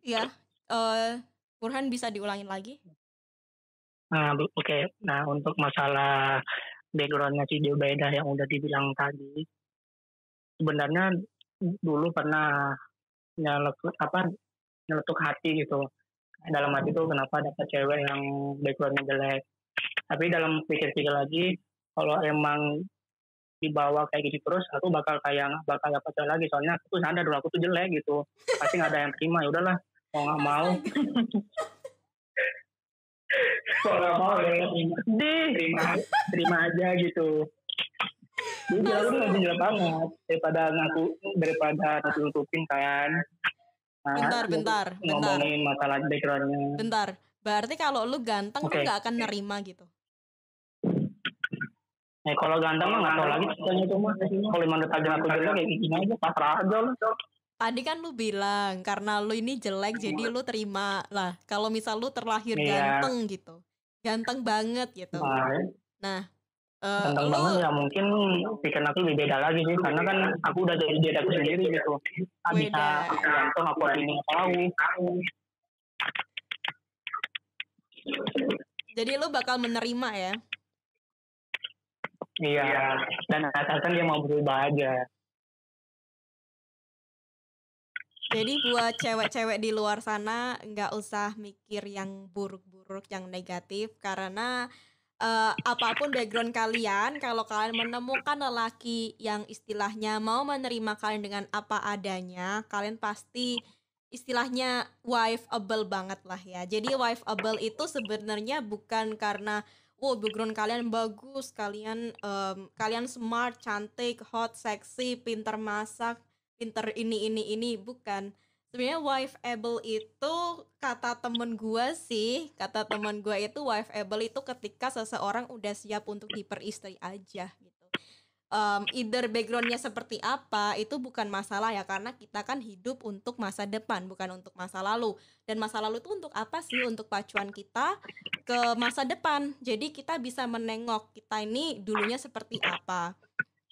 Iya, Burhan bisa diulangin lagi? Oke. Nah, untuk masalah backgroundnya si Zubaidah yang udah dibilang tadi, sebenarnya dulu pernah nyeletuk hati gitu. Dalam hati tuh kenapa dapat cewek yang backgroundnya jelek. Tapi dalam pikir-pikir lagi, kalau emang dibawa kayak gitu terus, aku bakal dapat cewek lagi. Soalnya aku tuh sadar dulu aku tuh jelek gitu. Pasti nggak ada yang terima. Ya udahlah, mau nggak mau. Kalau nggak mau ya terima aja gitu. Jadi aku tuh lebih jelek banget daripada nutupin kan. Bentar. Ngomongin masalah backgroundnya. Bentar. Berarti kalau lu ganteng lu nggak akan nerima gitu? Kalau ganteng mah nggak tahu lagi ceritanya itu mah. Kalau emang takdir aku jelek kayak gini aja pasrah aja lah. Tadi kan lu bilang karena lu ini jelek jadi lu terima lah. Kalau misal lu terlahir ganteng gitu, ganteng banget gitu. Nah, ganteng banget ya mungkin pikiran aku lebih beda lagi sih, karena kan aku udah jadi diri aku sendiri gitu. Bisa aku ganteng aku ini tahu. Jadi lu bakal menerima ya? Iya, dan asalkan dia mau berubah aja. Jadi buat cewek-cewek di luar sana nggak usah mikir yang buruk-buruk, yang negatif, karena apapun background kalian, kalau kalian menemukan lelaki yang istilahnya mau menerima kalian dengan apa adanya, kalian pasti istilahnya wife-able banget lah ya. Jadi wife-able itu sebenarnya bukan karena background kalian bagus, kalian smart, cantik, hot, seksi, pinter masak, pinter ini, bukan. Sebenarnya wife-able itu kata temen gue itu wife-able itu ketika seseorang udah siap untuk diperistri aja gitu. Either backgroundnya seperti apa itu bukan masalah ya, karena kita kan hidup untuk masa depan bukan untuk masa lalu, dan masa lalu itu untuk apa sih? Untuk pacuan kita ke masa depan. Jadi kita bisa menengok kita ini dulunya seperti apa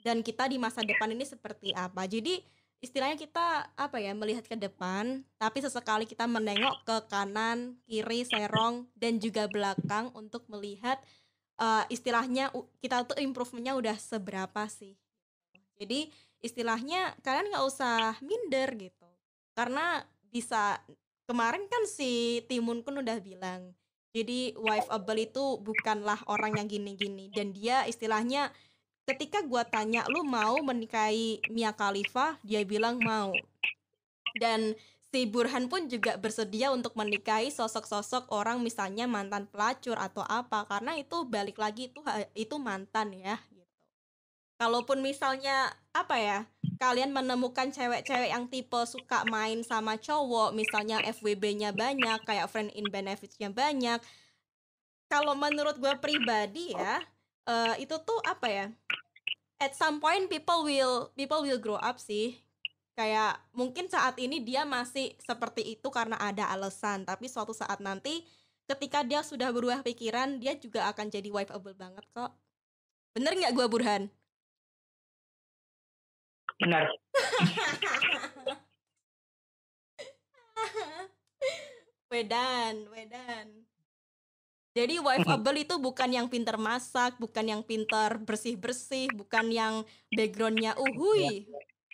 dan kita di masa depan ini seperti apa. Jadi istilahnya kita melihat ke depan, tapi sesekali kita menengok ke kanan, kiri, serong dan juga belakang untuk melihat istilahnya kita tuh improve-nya udah seberapa sih. Jadi istilahnya kalian nggak usah minder gitu, karena bisa kemarin kan si Timun Kun udah bilang, jadi wife-able itu bukanlah orang yang gini-gini, dan dia istilahnya ketika gua tanya lu mau menikahi Mia Khalifa, dia bilang mau. Dan si Burhan pun juga bersedia untuk menikahi sosok-sosok orang misalnya mantan pelacur atau apa, karena itu balik lagi itu mantan ya gitu. Kalaupun misalnya kalian menemukan cewek-cewek yang tipe suka main sama cowok, misalnya FWB-nya banyak, kayak friend in benefits-nya banyak, kalau menurut gue pribadi ya, itu tuh at some point people will grow up sih. Kayak mungkin saat ini dia masih seperti itu karena ada alasan, tapi suatu saat nanti ketika dia sudah berubah pikiran, dia juga akan jadi wife-able banget kok. Bener nggak gue, Burhan? Benar. Wedan. Jadi wife-able itu bukan yang pintar masak, bukan yang pintar bersih-bersih, bukan yang backgroundnya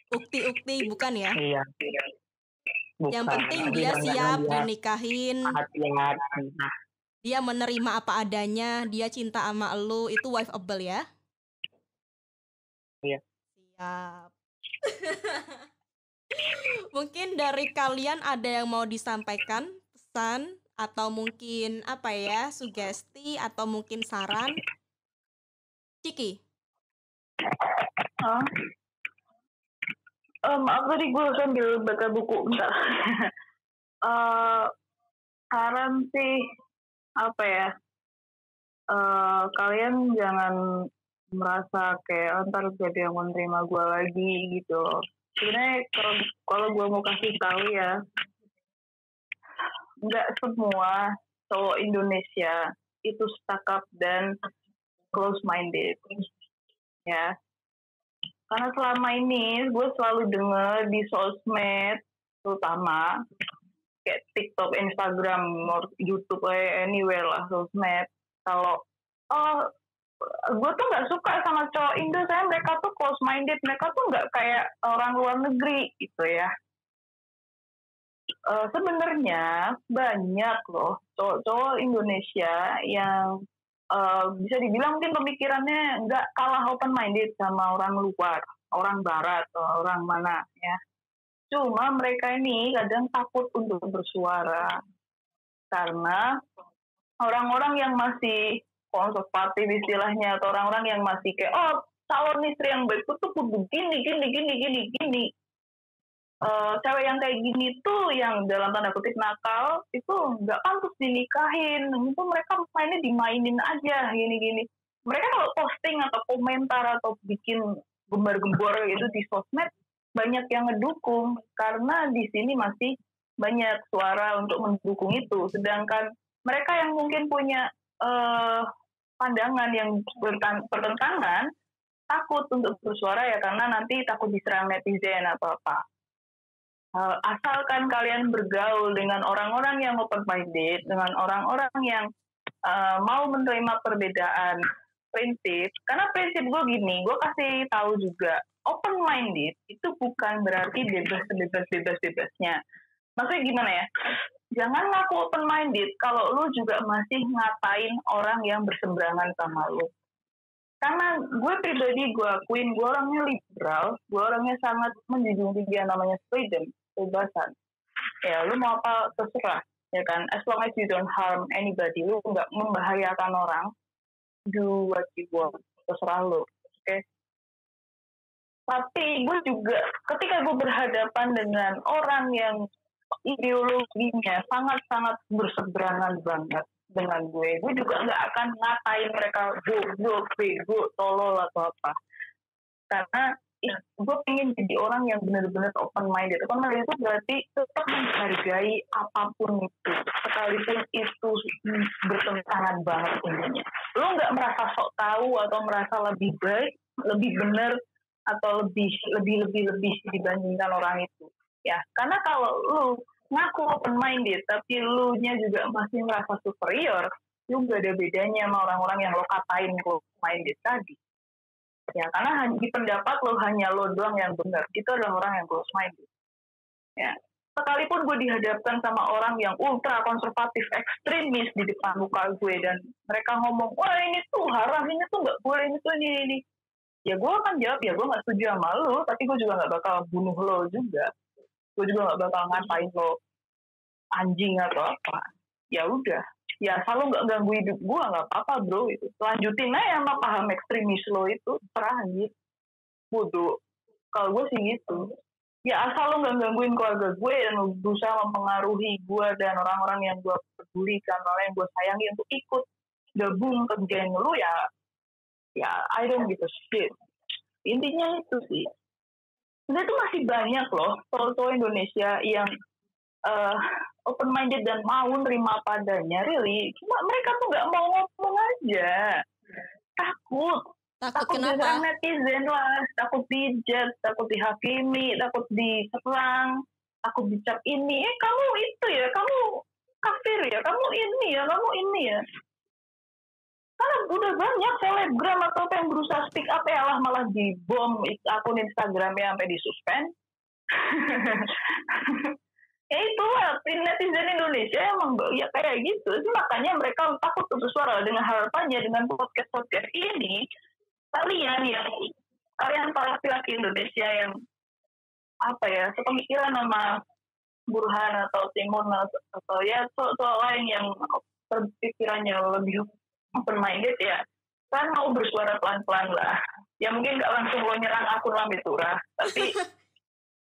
ukti-ukti, bukan ya? Iya. Bukan. Yang penting dia siap dinikahin, dia menerima apa adanya, dia cinta sama elu, itu wife-able ya? Iya. Siap. Mungkin dari kalian ada yang mau disampaikan pesan atau mungkin sugesti atau mungkin saran? Ciki? Maaf tadi gue sambil baca buku bentar. Saran sih kalian jangan merasa kayak ntar jadi yang menerima gue lagi gitu loh. Sebenarnya kalau gue mau kasih tahu ya, nggak semua cowok Indonesia itu stuck up dan close minded ya. Karena selama ini gue selalu dengar di sosmed, terutama kayak TikTok, Instagram, YouTube, anywhere lah sosmed. Kalau gue tuh nggak suka sama cowok Indo, saya mereka tuh close minded, mereka tuh nggak kayak orang luar negeri gitu ya. Sebenarnya banyak loh cowok-cowok Indonesia yang bisa dibilang mungkin pemikirannya nggak kalah open minded sama orang luar, orang barat atau orang mana ya. Cuma mereka ini kadang takut untuk bersuara karena orang-orang yang masih konservatif istilahnya, atau orang-orang yang masih kayak calon istri yang baik itu kudu gini. Cewek yang kayak gini tuh yang dalam tanda kutip nakal itu nggak pantas dinikahin, itu mereka mainnya dimainin aja gini. mereka kalau posting atau komentar atau bikin gembar-gembor gitu di sosmed, banyak yang ngedukung karena di sini masih banyak suara untuk mendukung itu. Sedangkan mereka yang mungkin punya pandangan yang bertentangan takut untuk bersuara ya karena nanti takut diserang netizen atau apa. Asalkan kalian bergaul dengan orang-orang yang open minded, dengan orang-orang yang mau menerima perbedaan prinsip, karena prinsip gue gini, gue kasih tahu juga, open minded itu bukan berarti bebasnya. Maksudnya gimana ya? Jangan ngaku open minded kalau lu juga masih ngatain orang yang berseberangan sama lu. Karena gue pribadi, gue akuin, gue orangnya liberal, gue orangnya sangat menjunjung tinggi yang namanya freedom, kebebasan. Ya, lu mau apa terserah, ya kan? As long as you don't harm anybody, lu nggak membahayakan orang, do what you want, terserah lu, oke? Tapi gue juga, ketika gue berhadapan dengan orang yang ideologinya sangat-sangat berseberangan banget dengan gue juga nggak akan ngatain mereka goblok, bego, tolol atau apa. Karena gue pengen jadi orang yang benar-benar open minded. Open minded itu berarti tetap menghargai apapun itu, sekalipun itu bertentangan banget intinya. Lo nggak merasa sok tahu atau merasa lebih baik, lebih benar atau lebih dibandingkan orang itu. Ya, karena kalau lu ngaku open minded tapi lu nya juga masih merasa superior, lu gak ada bedanya sama orang-orang yang lo katain close minded tadi. Ya, karena di pendapat lo hanya lo doang yang benar. Itu adalah orang yang close minded. Ya, sekalipun gue dihadapkan sama orang yang ultra konservatif ekstremis di depan muka gue dan mereka ngomong, wah ini tuh haram, ini tuh nggak boleh, ini tuh ini. Ya gue akan jawab, ya gue nggak setuju sama lo, tapi gue juga nggak bakal bunuh lo juga. Gue juga gak bakal ngatain lo anjing atau apa. Ya udah, ya asal lo gak ganggu hidup gue gak apa-apa bro itu. Lanjutin aja sama paham ekstremis lo itu, terakhir bodoh. Kalau gue sih gitu. Ya asal lo gak gangguin keluarga gue dan lo berusaha mempengaruhi gue dan orang-orang yang gue pedulikan, orang yang gue sayangi untuk ikut gabung ke geng lo, ya I don't give a shit. Intinya itu sih. Sebenarnya itu masih banyak loh cowok-cowok Indonesia yang open minded dan mau nerima padanya, really. Cuma mereka tuh nggak mau ngomong aja, takut diserang netizen lah, takut dijat, takut dihakimi, takut diserang, takut dicap ini, kamu itu ya, kamu kafir ya, kamu ini ya. Karena udah banyak selebgram atau apa yang berusaha speak up, ya Allah malah dibom akun Instagramnya sampai disuspend. Ya itulah netizen Indonesia emang ya kayak gitu. Jadi makanya mereka takut untuk bersuara. Dengan harapannya dengan podcast ini, kalian para laki-laki Indonesia yang apa ya, sepemikiran sama Burhan atau Timun atau ya soal lain yang berpikirannya lebih open minded, ya kan mau bersuara pelan-pelan lah. Ya mungkin nggak langsung lo nyerang akun Lambe Turah, tapi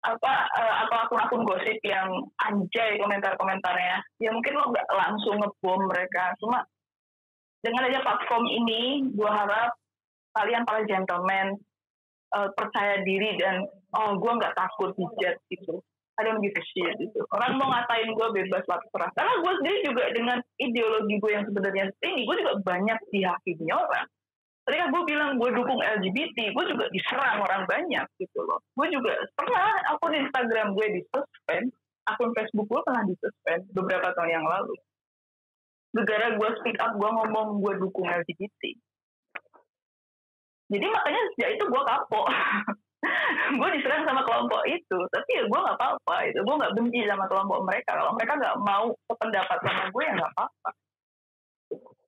atau akun-akun gosip yang anjay komentar-komentarnya, ya mungkin lo nggak langsung ngebom mereka. Cuma dengan aja platform ini, gue harap kalian para gentleman percaya diri dan gue nggak takut dijat gitu. I don't give a shit gitu. Orang mau ngatain gue bebas lah terserah. Karena gue sendiri juga dengan ideologi gue yang sebenarnya ini, gue juga banyak dihakimi orang. Tadi kan gue bilang gue dukung LGBT, gue juga diserang orang banyak gitu loh. Gue juga pernah akun Instagram gue disuspend, akun Facebook gue pernah disuspend beberapa tahun yang lalu. Gara-gara gue speak up, gue ngomong gue dukung LGBT. Jadi makanya sejak itu gue kapok. Gue diserang sama kelompok itu, tapi ya gue nggak apa-apa itu. Gue nggak benci sama kelompok mereka. Kalau mereka nggak mau sependapat sama gue, ya nggak apa-apa.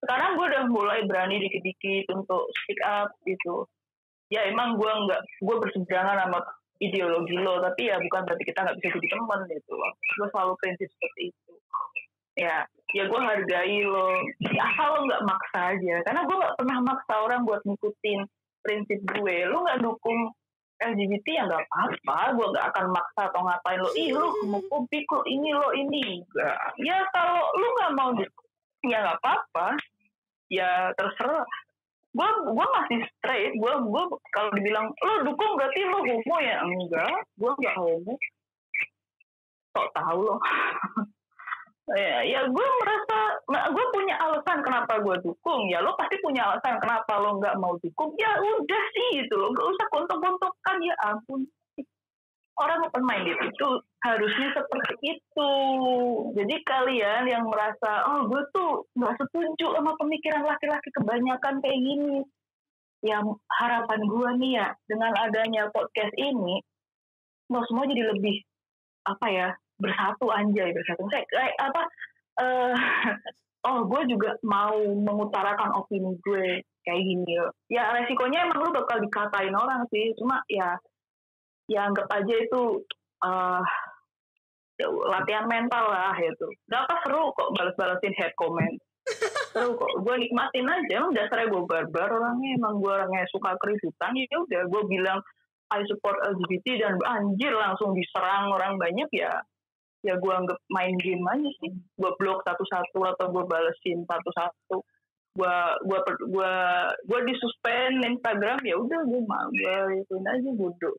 Sekarang gue udah mulai berani dikit-dikit untuk speak up gitu. Ya emang gue berseberangan sama ideologi lo, tapi ya bukan berarti kita nggak bisa jadi teman gitu loh. Gue selalu prinsip seperti itu. Ya gue hargai lo. Asal lo nggak maksa aja, karena gue nggak pernah maksa orang buat ngikutin prinsip gue. Lo nggak dukung LGBT ya nggak apa-apa, gue nggak akan maksa atau ngapain lo, lo homofobik lo ini, enggak. Ya kalau lo nggak mau ya nggak apa-apa, ya terserah. gue masih straight. Gue kalau dibilang lo dukung berarti lo homo ya? Enggak, gue nggak homo. Kok tahu lo? ya gue merasa gue punya alasan kenapa gue dukung. Ya lo pasti punya alasan kenapa lo nggak mau dukung. Ya udah sih gitu lo, nggak usah gontok-gontokan. Ya ampun, orang open minded itu harusnya seperti itu. Jadi kalian yang merasa gue tuh nggak setuju sama pemikiran laki-laki kebanyakan kayak gini, ya harapan gue nih ya dengan adanya podcast ini lo semua jadi lebih bersatu. Kayak apa? Gue juga mau mengutarakan opini gue kayak gini. Ya resikonya emang lu bakal dikatain orang sih. Cuma ya anggap aja itu latihan mental lah gitu. Gak seru kok balas-balasin hate comment. Seru kok. Gue nikmatin aja. Emang dasarnya gue barbar orangnya. Emang gue orangnya suka keributan. Ya udah gue bilang I support LGBT dan anjir langsung diserang orang banyak ya gue anggap main game aja sih. Gue blok satu-satu atau gue balesin satu-satu. Gue disuspend Instagram, ya udah gue ituin aja bodoh.